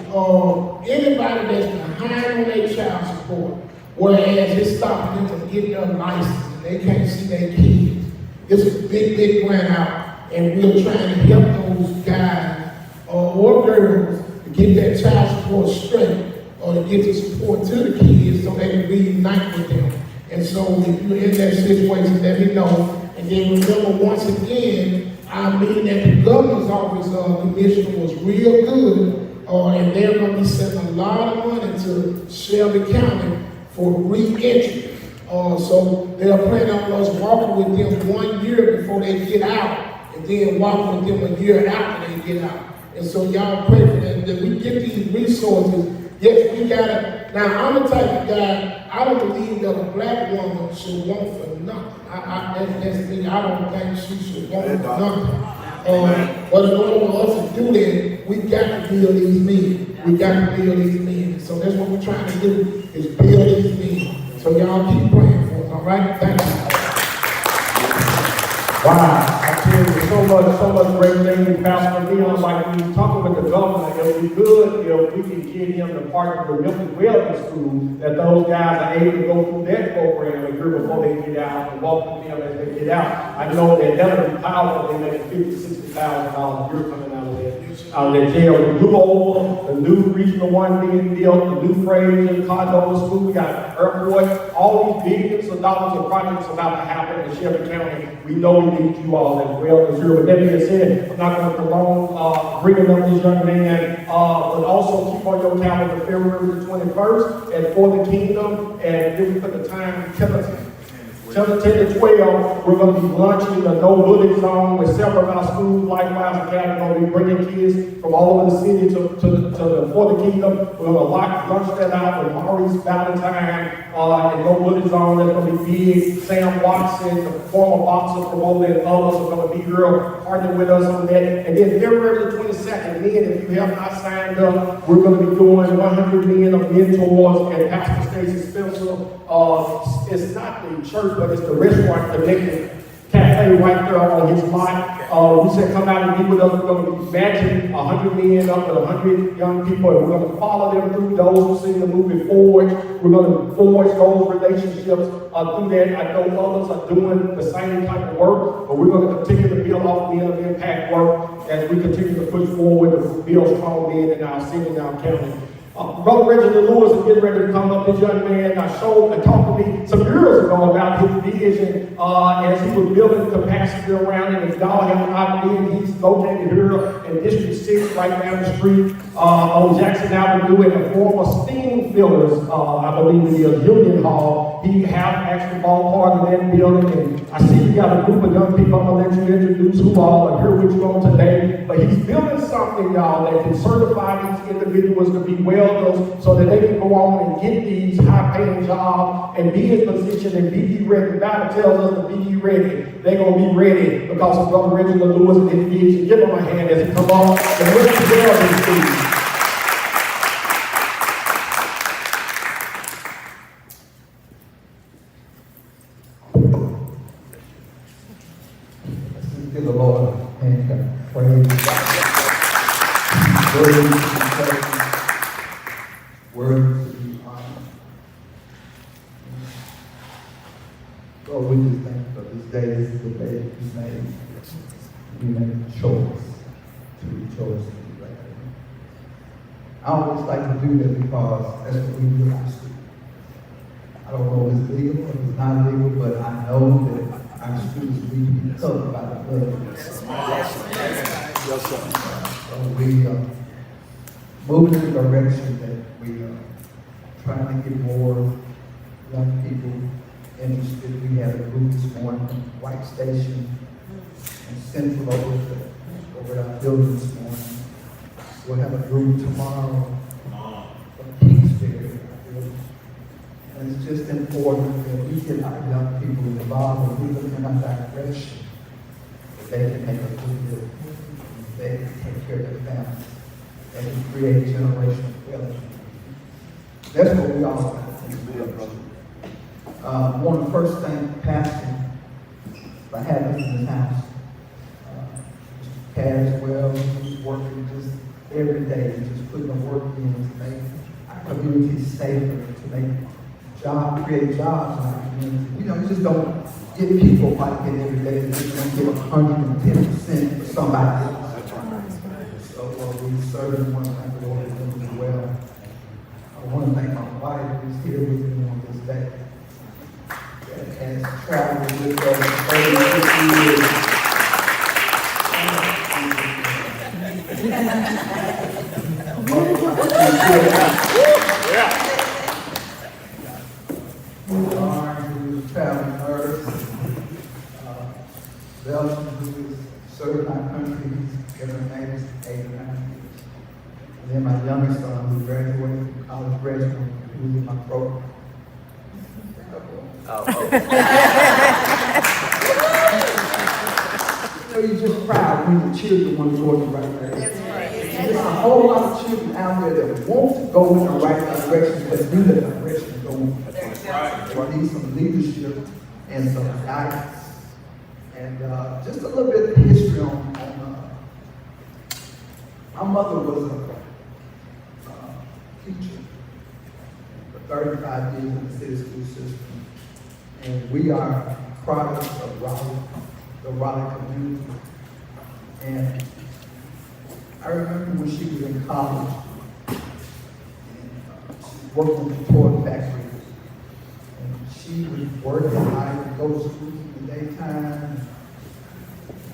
anybody that's behind on their child support, whereas it's stopping them from getting their license and they can't see their kids, it's a big grant out, and we're trying to help those guys or girls to get that child support straight or to get the support to the kids so they can reunite with them. And so if you're in that situation, let me know. And then remember, once again, our meeting at the governor's office commissioner was real good, and they're going to be sending a lot of money to Shelby County for re-entry. So they're planning on us walking with them 1 year before they get out, and then walking with them a year after they get out. And so y'all pray for that we get these resources. Yes, we gotta. Now, I'm the type of guy, I don't believe that a black woman should want for nothing. That's me. I don't think she should want for nothing. But in order for us to do that, we got to build these men. We got to build these men. So that's what we're trying to do, is build these men. So y'all keep praying for us, all right? Thank you. Wow, I tell you, so much great things. Pastor Leon, like we were talking with the governor, it would be good if we can get him to partner with Memphis Welding School, that those guys are able to go through that program a year before they get out and walk with them as they get out. I know that that'll be powerful. They make $50,000 to $60,000 a year coming out of that jail. The new Oval, the new Regional 1 being built, the new Fraser, Cardona School, we got airport, all these billions of dollars of projects about to happen in Shelby County. We know we need you all as well as here. With that being said, I'm not going to prolong bringing up this young man, but also keep on your calendar February the 21st at For the Kingdom, and then we put the time 10 to 12, we're going to be launching the No Bullying Zone with several of our schools. Likewise, Academy going to be bringing kids from all over the city to the For the Kingdom. We're going to launch that out with Maurice Valentine and No Bullying Zone. That's going to be big. Sam Watson, the former boxer, promoter, and others are going to be here partnering with us on that. And then February the 22nd, men, if you have not signed up, we're going to be doing 100 men of mentors at Pastor Stacy Spencer. It's not the church, but it's the restaurant connected cafe right there on his lot. We said come out and be with us. We're going to be matching 100 men up with 100 young people, and we're going to follow them through those who see the movie forward. We're going to forge those relationships through that. I know others are doing the same type of work, but we're going to continue to build off men of impact work as we continue to push forward to build strong men in our city and our county. Brother Reginald Lewis is getting ready to come up. This young man talked to me some years ago about his vision as he was building capacity around it. If y'all have not been, he's located here in District 6, right down the street on Jackson Avenue, in the former steam fillers, I believe it is, Union Hall. He have actually bought part of that building, and I see you got a group of young people. I'm gonna let you introduce who all are here with you on today. But he's building something, y'all, that can certify these individuals to be welders so that they can go on and get these high-paying jobs and be in position and be ready. The Bible tells us to be ready. They're gonna be ready because of Brother Reginald Lewis and his vision. Give him a hand as he come on and look at the welding team. Give the Lord a hand of praise. Worthy to be praised, worthy to be honored. Lord, we just thank you for this day. This is the day that you made. We made a choice to rejoice and be glad. I always like to do that because that's what we do in our school. I don't know if it's legal or if it's not legal, but I know that our students need to be covered by the blood of Jesus. Yes, sir. So we moving in the direction that we are trying to get more young people interested. We had a group this morning from White Station and Central over at our building this morning. We'll have a group tomorrow from Kingsbury. And it's just important that we get our young people involved and we look in our direction that they can make a good living, they can take care of their families, they can create generational wealth. That's what we all got to think about. I want to first thank Pastor for having us in his house. Mr. Caswell, he's working just every day, just putting the work in to make our community safer, to make create jobs in our community. You know, you just don't get people fighting every day. You just don't get 110% for somebody else. That's right. So we certainly want to thank the Lord for doing well. I want to thank my wife who's here with me on this day. That has traveled with us 36 years. Who is a traveling nurse, Welding, who is serving our country, he's given her name is 8 or 9 years. And then my youngest son, who graduated from college, Reginald, who was in my program. You know, you're just proud when the children want to go in the right direction. There's a whole lot of children out there that want to go in the right direction, but do the direction to go in. They need some leadership and some guidance. And just a little bit of history on my mother was a teacher for 35 years in the city school system. And we are products of Raleigh, the Raleigh community. And I remember when she was in college, and she worked in the toy factory. And she was working at night and go to school in the daytime.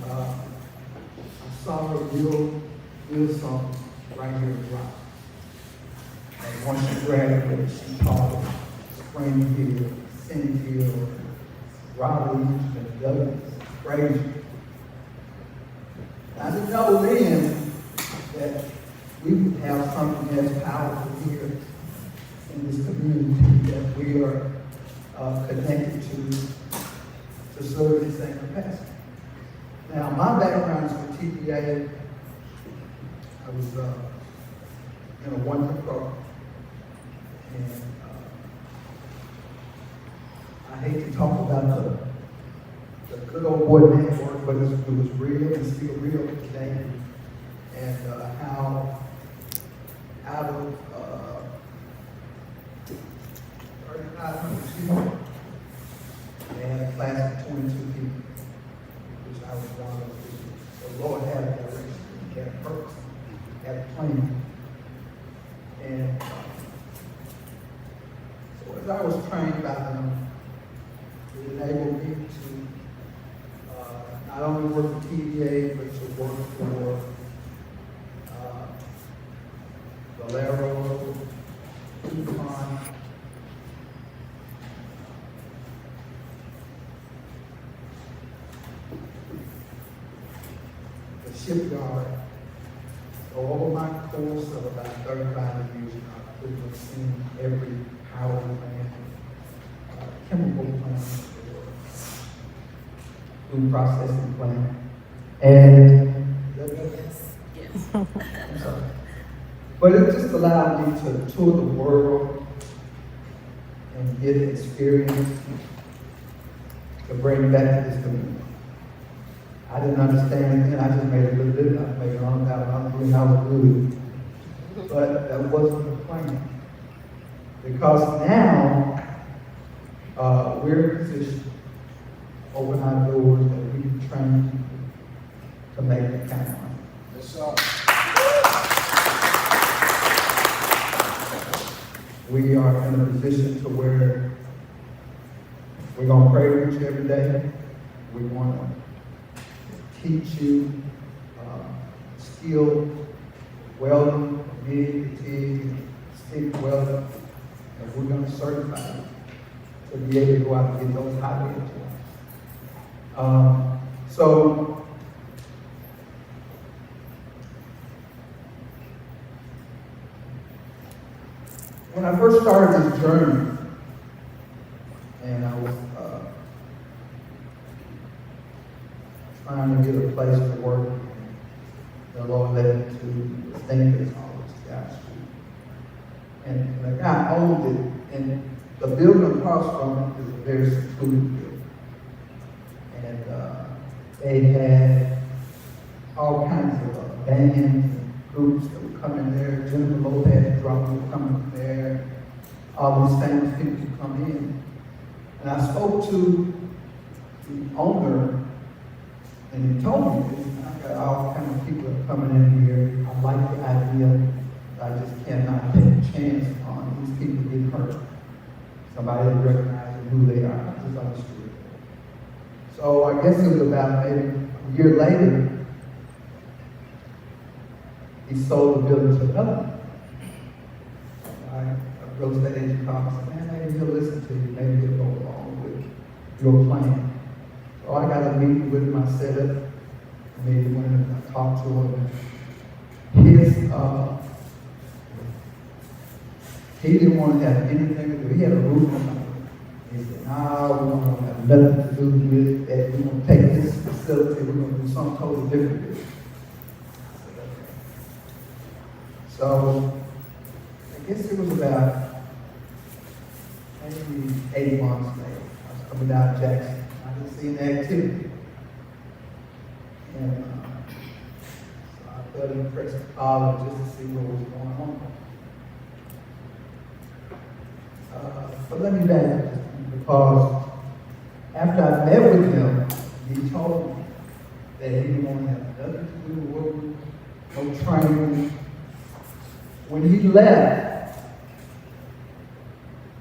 I saw her real something right here in Raleigh. And once she graduated, she taught at Springfield, Centerfield, Raleigh, and Douglas, Frazier. I didn't know then that we would have something as powerful here in this community that we are connected to serve in the same capacity. Now, my background is with TPA. I was in a one-year program. And I hate to talk about the good old boy network, but it was real and still real today. And how out of 3,500 students, they had a class of 22 people, which I was one of. The Lord had a direction, He had a purpose, He had a plan. And as I was trained by them, it enabled me to not only work for TVA, but to work for Valero, DuPont, the shipyard. So over my course of about 35 years, I've pretty much seen every power plant, chemical plant, food processing plant, and yes. I'm sorry. But it just allowed me to tour the world and get experience to bring back to this community. I didn't understand it, and I just made a little bit. I made $100,000, I was good. But that wasn't the plan. Because now, we're in a position to open our doors that we can train people to make that kind of money. Yes, sir. We are in a position to where we're going to pray with you every day. We want to teach you skill, welding, MIG, TIG, stick welding, and we're going to certify you to be able to go out and get those high jobs. So when I first started this journey, and I was trying to get a place to work, the Lord led me to Memphis College. And the guy owned it, and the building across from it is a very secluded building. And they had all kinds of bands and groups that would come in there. Jennifer Lopez drummer would come in there. All these famous people would come in. And I spoke to the owner, and he told me, I got all kinds of people coming in here. I like the idea. I just cannot take a chance on these people getting hurt. Somebody recognizing who they are, just on the street. So I guess it was about maybe a year later, he sold the building to another one. A real estate agent called me and said, man, maybe he'll listen to you, maybe he'll go along with your plan. So I got a meeting with him, I set up, maybe when I talked to him. He didn't want to have anything to do. He had a roof on it. He said, no, we don't want to have nothing to do with it. We're going to take this facility, we're going to do something totally different with it. So, I guess it was about maybe 8 months later. I was coming down to Jackson. I didn't see any activity. And so I felt impressed to call just to see what was going on. But let me back, because after I met with him, he told me that he didn't want to have nothing to do with work, no training. When he left,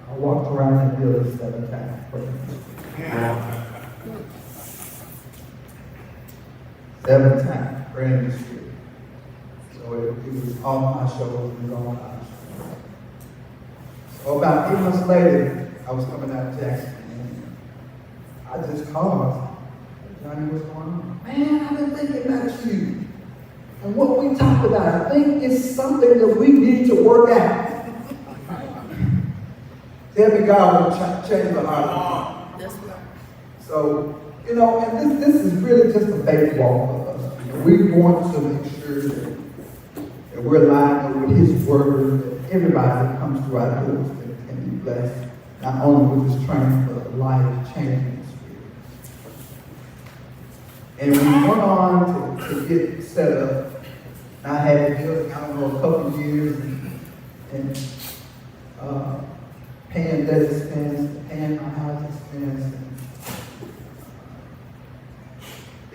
I walked around that building 7 times praying. 7 times praying in the spirit. So it was on my shoulders and on my shoulders. So about 8 months later, I was coming out of Jackson, and I just called. Johnny, what's going on? Man, I've been thinking about you. And what we talked about, I think it's something that we need to work out. Tell me God will change the heart. So, you know, and this is really just a faith walk for us. You know, we want to make sure that we're lined up with His Word, that everybody that comes through our doors can be blessed, not only with this training, but life-changing experience. And we went on to get set up. I had a building, I don't know, a couple of years, and paying debt expense, paying my house expense.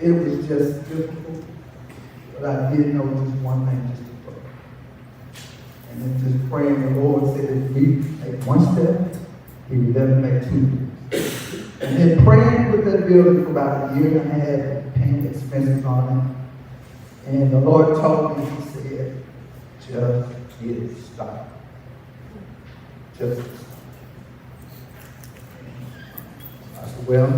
It was just difficult, but I did know just one thing, just to pray. And then just praying, the Lord said, if we take one step, he would then make 2 years. And then praying with that building for about a year and a half, paying expenses on it. And the Lord told me, he said, just get started. Just get started. I said, well,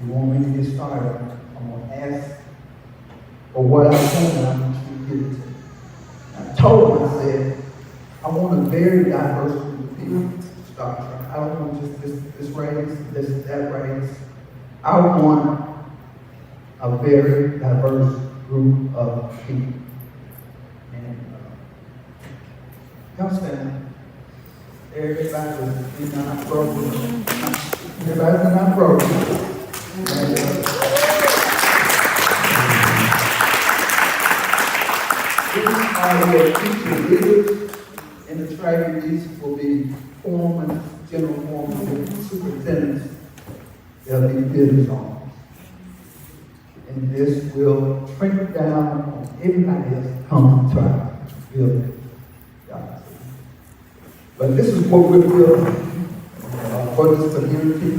you want me to get started? I'm going to ask for what I can, I want you to give it to me. I told him, I said, I want a very diverse group of people to start trying. I don't want just this race, that race. I want a very diverse group of people. And y'all stand. Everybody is in our program. Everybody's in our program. And, these are your future leaders in the trade. These will be foremen, general foremen, superintendents. They'll be business owners. And this will trickle down on everybody else that comes to try to build it. But this is what we're building for this community.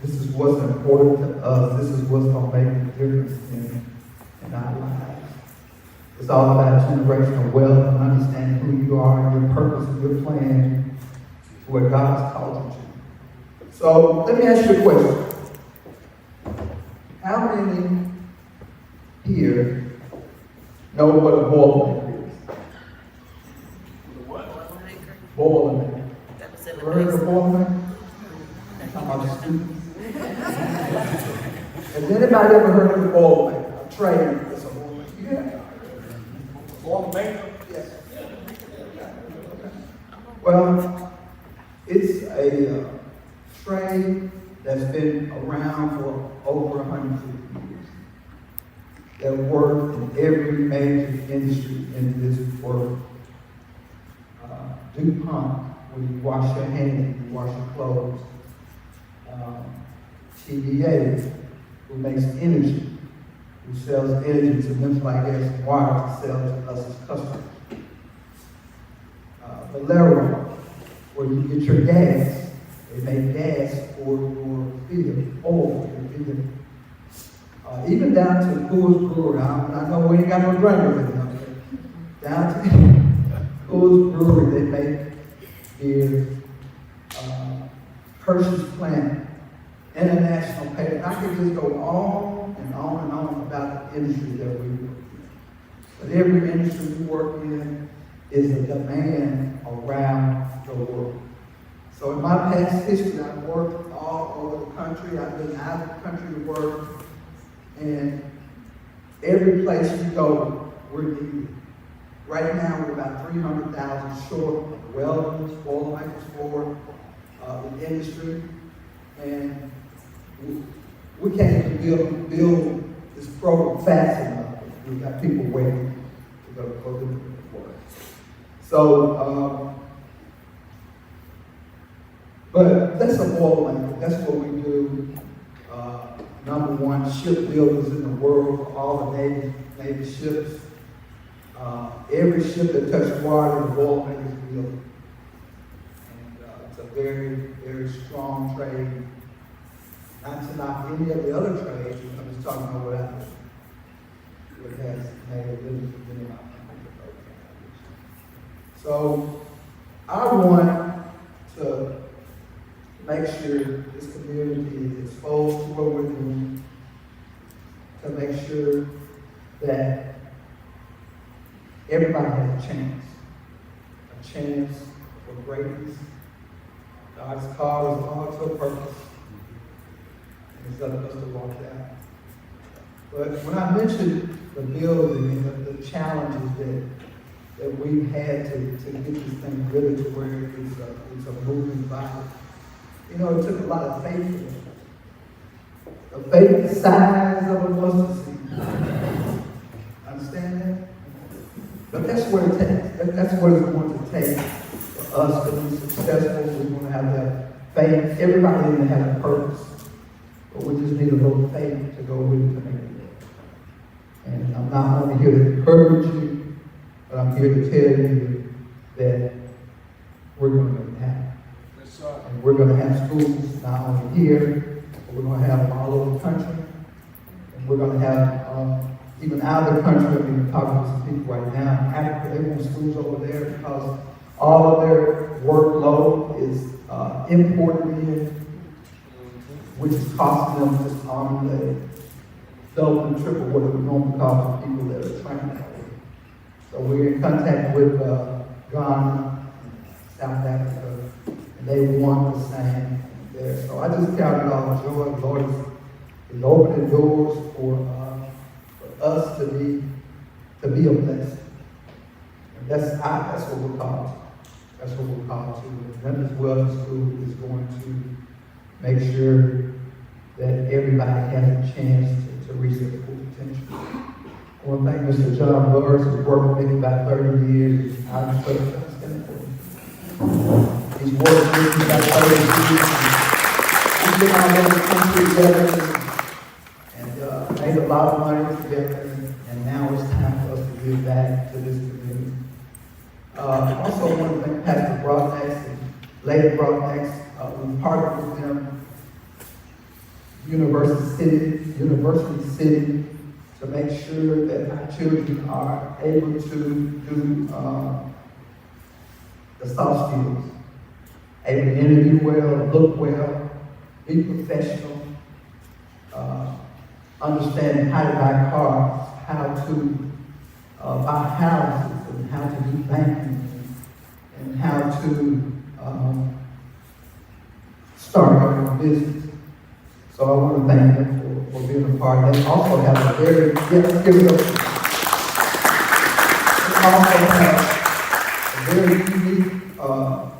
This is what's important to us. This is what's going to make a difference in our lives. It's all about generational wealth and understanding who you are and your purpose and your plan to where God has called you to. So let me ask you a question. How many here know what a Boilermaker is? Boilermaker. Heard of a Boilermaker? I'm talking about students. Has anybody ever heard of a Boilermaker? A trade that's a Boilermaker? Yeah. Boilermaker? Yes. Well, it's a trade that's been around for over 150 years. That work in every major industry in this world. DuPont, where you wash your hands, you wash your clothes. TVA, who makes energy, who sells energy to Memphis Gas and Water to sell to us as customers. Valero, where you get your gas, they make gas for your field, oil for your field. Even down to Coors Brewery. I know we ain't got no drinkers in there. Down to Coors Brewery, they make beer. Hershey's plant, International Paper. I could just go on and on and on about the industry that we work in. But every industry we work in is a demand around the world. So in my past history, I've worked all over the country. I've been out of the country to work. And every place we go, we're needed. Right now, we're about 300,000 short of welders, Boilermakers for the industry. And we can't even build this program fast enough. We've got people waiting to go do the work. So, but that's a Boilermaker. That's what we do. #1 shipbuilders in the world for all the Navy ships. Every ship that touches water, the Boilermaker is built. And it's a very, very strong trade. Not to knock any of the other trades, I'm just talking about what has made a living for many of our people. So I want to make sure this community is exposed to what we're doing, to make sure that everybody has a chance for greatness. God's called us all to a purpose, and it's up to us to walk that. But when I mentioned the building and the challenges that we've had to get this thing really to where it's a moving body, you know, it took a lot of faith. The faith the size of a mustard seed. Understand that? But that's what it takes. That's what it's going to take for us to be successful. We're going to have that faith. Everybody in there has a purpose. But we just need a little faith to go with it to make it work. And I'm not only here to encourage you, but I'm here to tell you that we're going to have. And we're going to have schools not only here, but we're going to have them all over the country. And we're going to have, even out of the country, I've been talking to some people right now, Africa, they want schools over there because all of their workload is imported in, which is costing them just arm and leg, double and triple what it would normally cost for people that are trained that way. So we're in contact with Ghana, South Africa, and they want the same there. So I just count it all joy. The Lord is opening doors for us to be a blessing. And that's what we're called to. That's what we're called to. The Memphis Welding School is going to make sure that everybody has a chance to reach their full potential. I want to thank Mr. John Burrs, who's worked with me about 30 years. I'm so thankful for him. He's worked with me about 30 years. He's been all over the country together and made a lot of money together. And now it's time for us to give back to this community. I also want to thank Pastor Broadnax and Lady Broadnax. We partnered with them, University City, to make sure that our children are able to do the soft skills, able to interview well, look well, be professional, understand how to buy cars, how to buy houses, and how to do banking, and how to start our own business. So I want to thank them for being a part. They also have a very, unique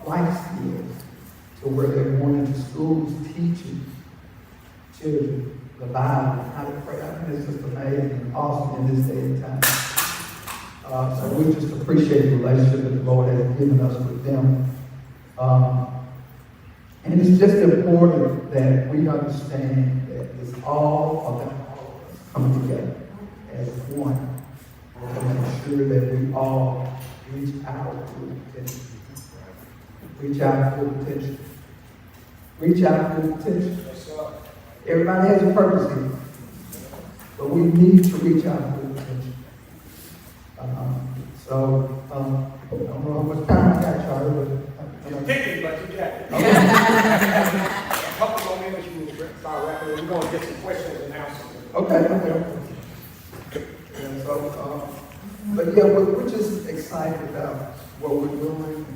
life skills to where they're going into schools teaching children the Bible, how to pray. I think it's just amazing and awesome in this day and time. So we just appreciate the relationship that the Lord has given us with them. And it's just important that we understand that it's all about all of us coming together as one to make sure that we all reach our full potential. Reach our full potential. Reach our full potential. Everybody has a purpose here, but we need to reach our full potential. I don't know how much time I got, Charlie, but Picking, but you got it. A couple more minutes, we'll start wrapping. We're going to get some questions and answers. Okay. Yeah, but yeah, we're just excited about what we're doing.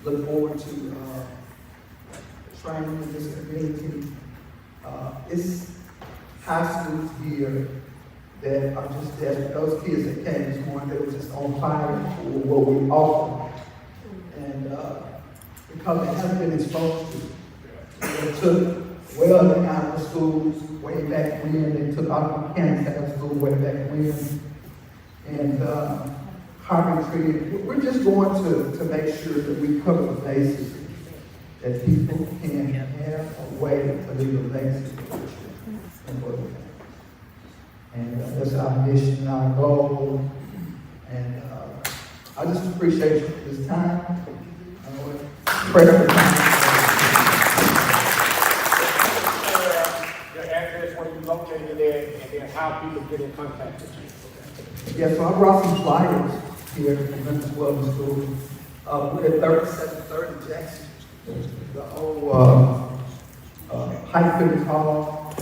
Look forward to training in this community. It's high schools here that are just desperate. Those kids that came this morning, they were just on fire for what we offer. And because they haven't been exposed to it. They took welding out of the schools way back when. They took auto mechanics out of school way back when. And carpentry. We're just going to make sure that we cover the bases, that people can have a way to leave a legacy and work. And that's our mission, our goal. And I just appreciate you for this time. Pray for time. Your address, where you located there, and then how people get in contact with you. Yeah, so I brought some flyers here from Memphis Welding School. We're at 3730 Jackson. The old pipe fitting hall.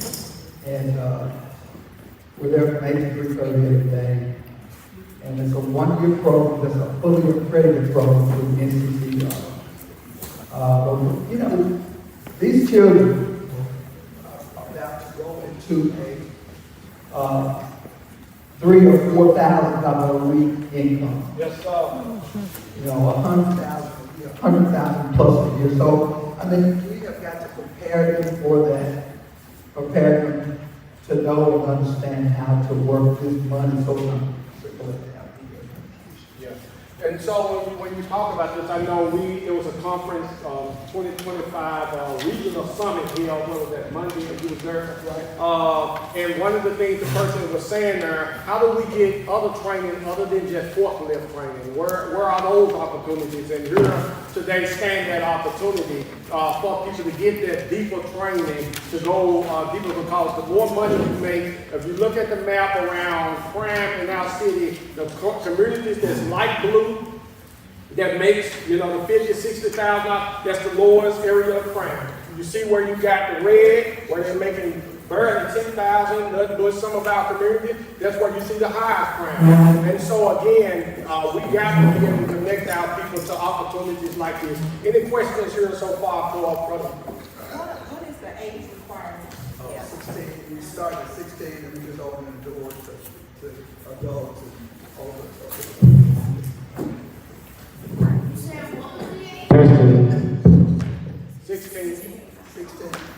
And we're there from 8 to 3:30 every day. And it's a one-year program that's a fully accredited program through NCCR. But, these children are about to go into a $3,000 or $4,000 a week income. Yes, sir. $100,000 plus a year. So, we have got to prepare them for that, prepare them to know and understand how to work this money so we can circulate it out. Yeah. And so when you talk about this, I know it was a conference, 2025 regional summit held, what was that, Monday, and you was there, right? And one of the things the person was saying there, how do we get other training other than just forklift training? Where are those opportunities? And here today stand that opportunity for people to get that deeper training to go deeper, because the more money you make, if you look at the map around crime in our city, the communities that's light blue, that makes, the 50, 60,000, that's the lowest area of crime. You see where you got the red, where they're making barely 10,000, doing some of our community, that's where you see the highest crime. And so again, we got to be able to connect our people to opportunities like this. Any questions here so far for our brother? What is the age requirement? 16. We start at 16 and we just open the doors to adults and older. 16.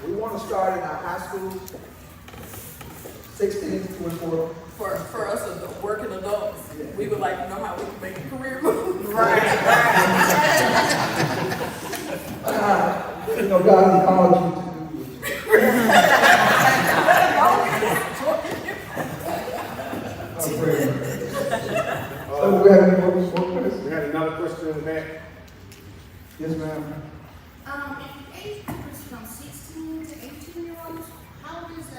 We want to start in our high school. 16 to 24. For us as working adults, we would like to know how we can make a career move. Right. God has called you to do we have any more questions? We had another question in the back. Yes, ma'am. If age group is from 16 to 18-year-olds, how does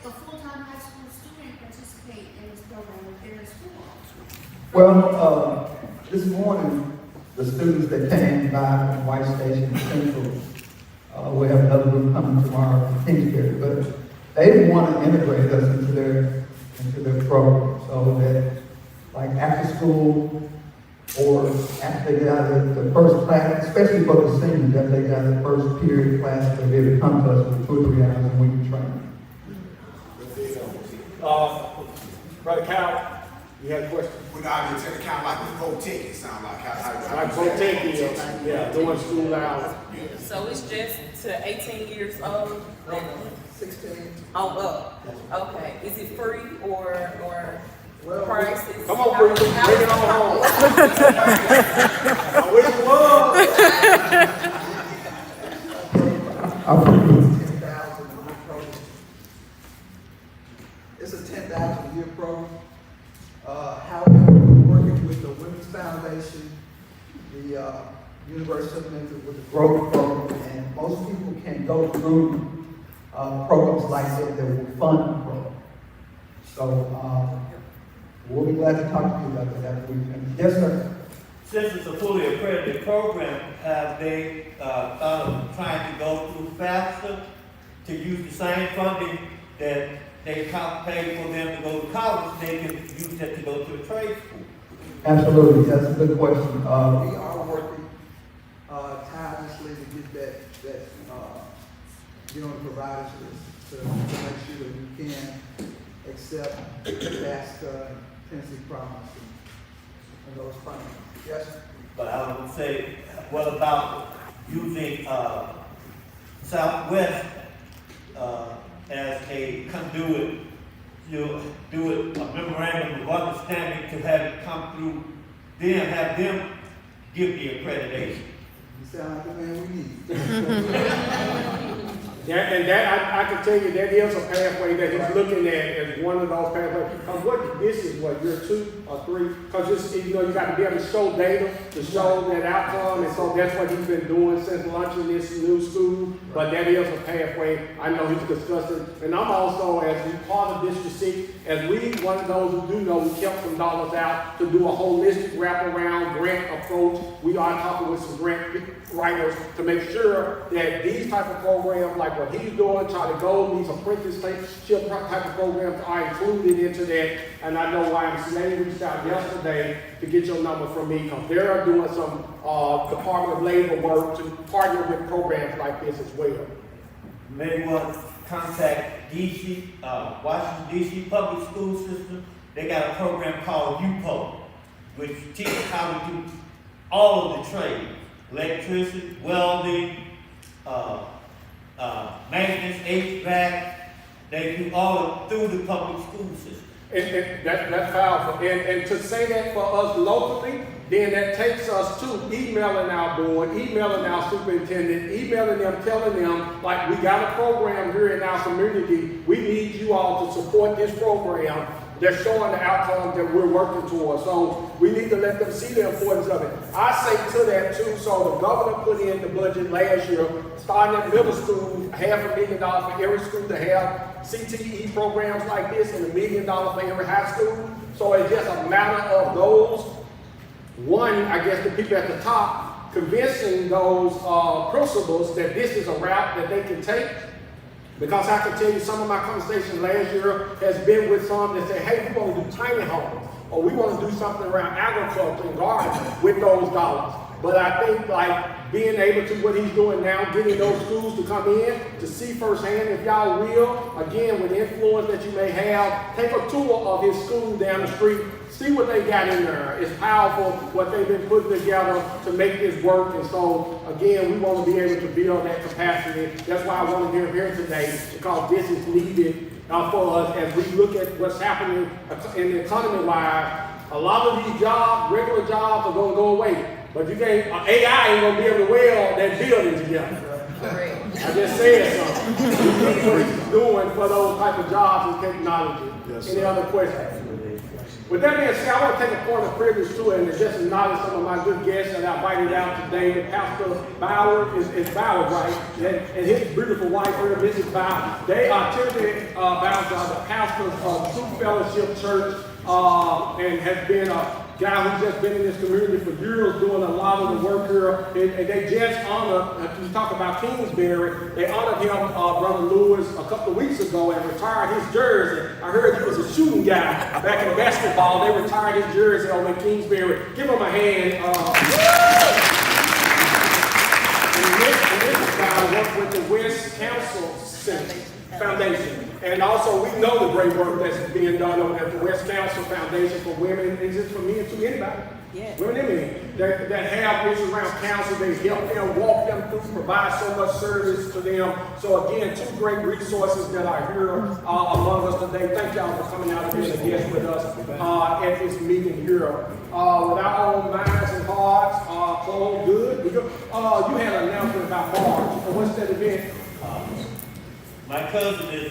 a full-time high school student participate in this program if they're in school? Well, this morning, the students that came by from White Station Central, we have another group coming tomorrow from Kingsbury, but they want to integrate us into their program, so that, like after school, or after they get out of the first class, especially for the seniors, after they get out of the first period class, they'll be able to come to us for 2 or 3 hours a week of training. Brother Cal, you had a question? Would I be kind of like the Protec, it sound like? Like Protec, yeah, doing school hours. So it's just to 18 years old? 16. Oh, up. Okay. Is it free or prices? Come on, bring it on home. I wish it was. I'll put it in 10,000 a year program. It's a 10,000 a year program. However, we're working with the Women's Foundation, the University of Memphis with the Growth Program, and most people can go through programs like that that will fund the program. So we'll be glad to talk to you about that after we finish. Yes, sir. Since it's a fully accredited program, have they thought of trying to go through faster to use the same funding that they pay for them to go to college? They can use that to go to a trade school. Absolutely, that's a good question. We are working tirelessly to get that the providers to make sure that we can accept FAFSA, Tennessee Promise, and those funds. Yes? But I would say, what about using Southwest as a conduit? You do it, a memorandum of understanding to have it come through, then have them give the accreditation. You sound like the man we need. I can tell you that is a pathway that he's looking at as one of those pathways. Because this is year 2 or 3? Because you got to be able to show data to show that outcome, and so that's what he's been doing since launching this new school. But that is a pathway. I know he's discussing, and I'm also, as part of District 6, as one of those who do know, we kept some dollars out to do a holistic wraparound grant approach. We are talking with some grant writers to make sure that these type of programs, like what he's doing, Charlie Gold, these apprenticeship type of programs are included into that. And I know YMCA reached out yesterday to get your number from me, because they're doing some Department of Labor work to partner with programs like this as well. You may want to contact DC, Washington DC Public School System. They got a program called UPO, which teaches how to do all of the trades: electricity, welding, maintenance, HVAC. They do all of through the public school system. And that's powerful. And to say that for us locally, then that takes us to emailing our board, emailing our superintendent, emailing them, telling them, like, we got a program here in our community. We need you all to support this program. They're showing the outcomes that we're working towards. So we need to let them see the importance of it. I say to that too, so the governor put in the budget last year, starting at middle school, $500,000 for every school to have CTE programs like this and $1 million for every high school. So it's just a matter of those, one, I guess the people at the top, convincing those principals that this is a route that they can take. Because I can tell you some of my conversations last year has been with some that say, hey, we want to do tiny homes, or we want to do something around agriculture and gardening with those dollars. But I think like being able to, what he's doing now, getting those schools to come in, to see firsthand, if y'all will, again, with influence that you may have, take a tour of his school down the street, see what they got in there. It's powerful what they've been putting together to make this work. And so, again, we want to be able to build that capacity. That's why I want to get here today, because this is needed for us as we look at what's happening in the economy-wise. A lot of these jobs, regular jobs, are going to go away. But you can't, AI ain't going to be able to weld that building together. I just said something. What he's doing for those type of jobs and technology. Yes, any other questions? With that being said, I want to take a point of privilege too and just acknowledge some of my good guests that I invited out today. Pastor Bauer is Bauer, right? And his beautiful wife, her, Mrs. Bauer. They are Timothy Bauer, the pastors of True Fellowship Church, and has been a guy who's just been in this community for years, doing a lot of the work here. And they just honored, we talk about Kingsbury, they honored him, Brother Lewis, a couple of weeks ago and retired his jersey. I heard he was a shooting guy back in basketball. They retired his jersey over in Kingsbury. Give him a hand. And this guy worked with the West Council Foundation. And also, we know the great work that's being done over at the West Council Foundation for women, and it's for men to anybody. Yeah. Women and men that have issues around counsel, they help them, walk them through, provide so much service to them. So again, two great resources that are here among us today. Thank y'all for coming out and being a guest with us at this meeting here. With our own minds and hearts, all good. You had an announcement about March. What's that event? My cousin is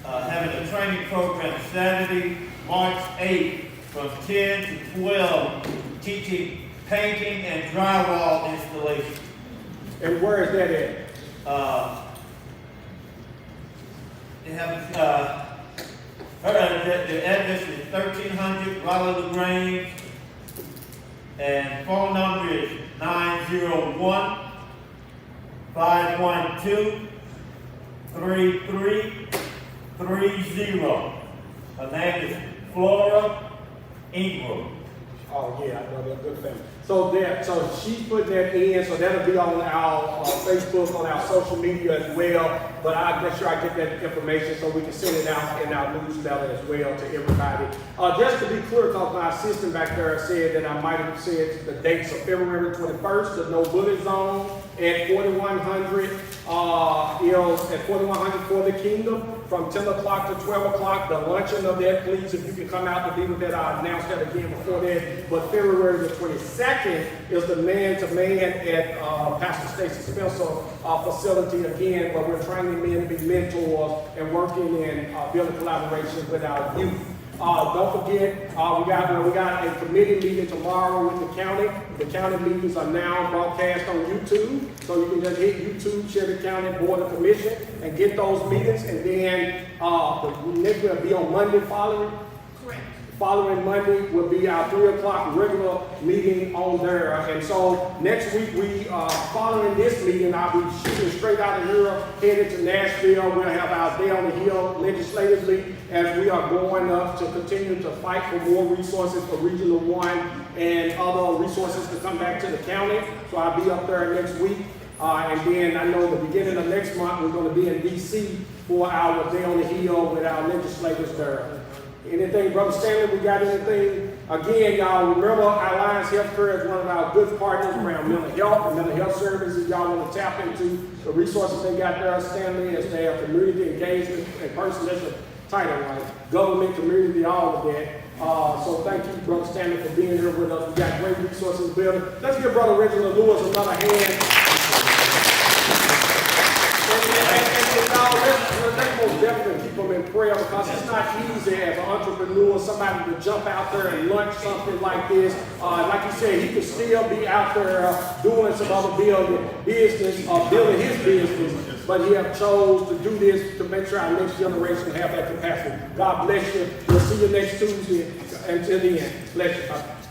having a training program Saturday, March 8th from 10 to 12, teaching painting and drywall installation. And where is that at? They have, the address is 1300 Raleigh LaGrange, and phone number is 901-512-3330. Her name is Flora Ingram. Oh yeah, I know that good family. So she's putting that in, so that'll be on our Facebook, on our social media as well. But I'll make sure I get that information so we can send it out in our newsletter as well to everybody. Just to be clear, because my assistant back there said that I might have said the dates of February 21st, the No Bullet Zone at 4100 is at 4100 for the Kingdom from 10 o'clock to 12 o'clock. The luncheon of that, please, if you can come out to be with that, I'll announce that again before that. But February the 22nd is the man-to-man at Pastor Stacy Spencer facility again, where we're training men to be mentors and working and building collaboration with our youth. Don't forget, we got a committee meeting tomorrow with the county. The county meetings are now broadcast on YouTube, so you can just hit YouTube, Shelby County Board of Commission, and get those meetings. And then the next will be on Monday following. Correct. Following Monday will be our 3 o'clock regular meeting on there. And so next week, following this meeting, I'll be shooting straight out of here, headed to Nashville. We'll have our Day on the Hill legislatively as we are going up to continue to fight for more resources for Regional 1 and other resources to come back to the county. So I'll be up there next week. And then I know the beginning of next month, we're going to be in D.C. for our Day on the Hill with our legislators there. Anything, Brother Stanley, we got anything? Again, y'all remember Alliance Healthcare is one of our good partners around mental health and mental health services. Y'all want to tap into the resources they got there, Stanley, as they have community engagement and person. That's a title, right? Government, community, all of that. So thank you, Brother Stanley, for being here with us. We got great resources building. Let's give Brother Reginald Lewis another hand. And let's most definitely keep them in prayer, because it's not easy as an entrepreneur, somebody to jump out there and launch something like this. Like you said, he could still be out there doing some other building his business, but he have chose to do this to make sure our next generation have that capacity. God bless you. We'll see you next Tuesday. Until the end. Bless you.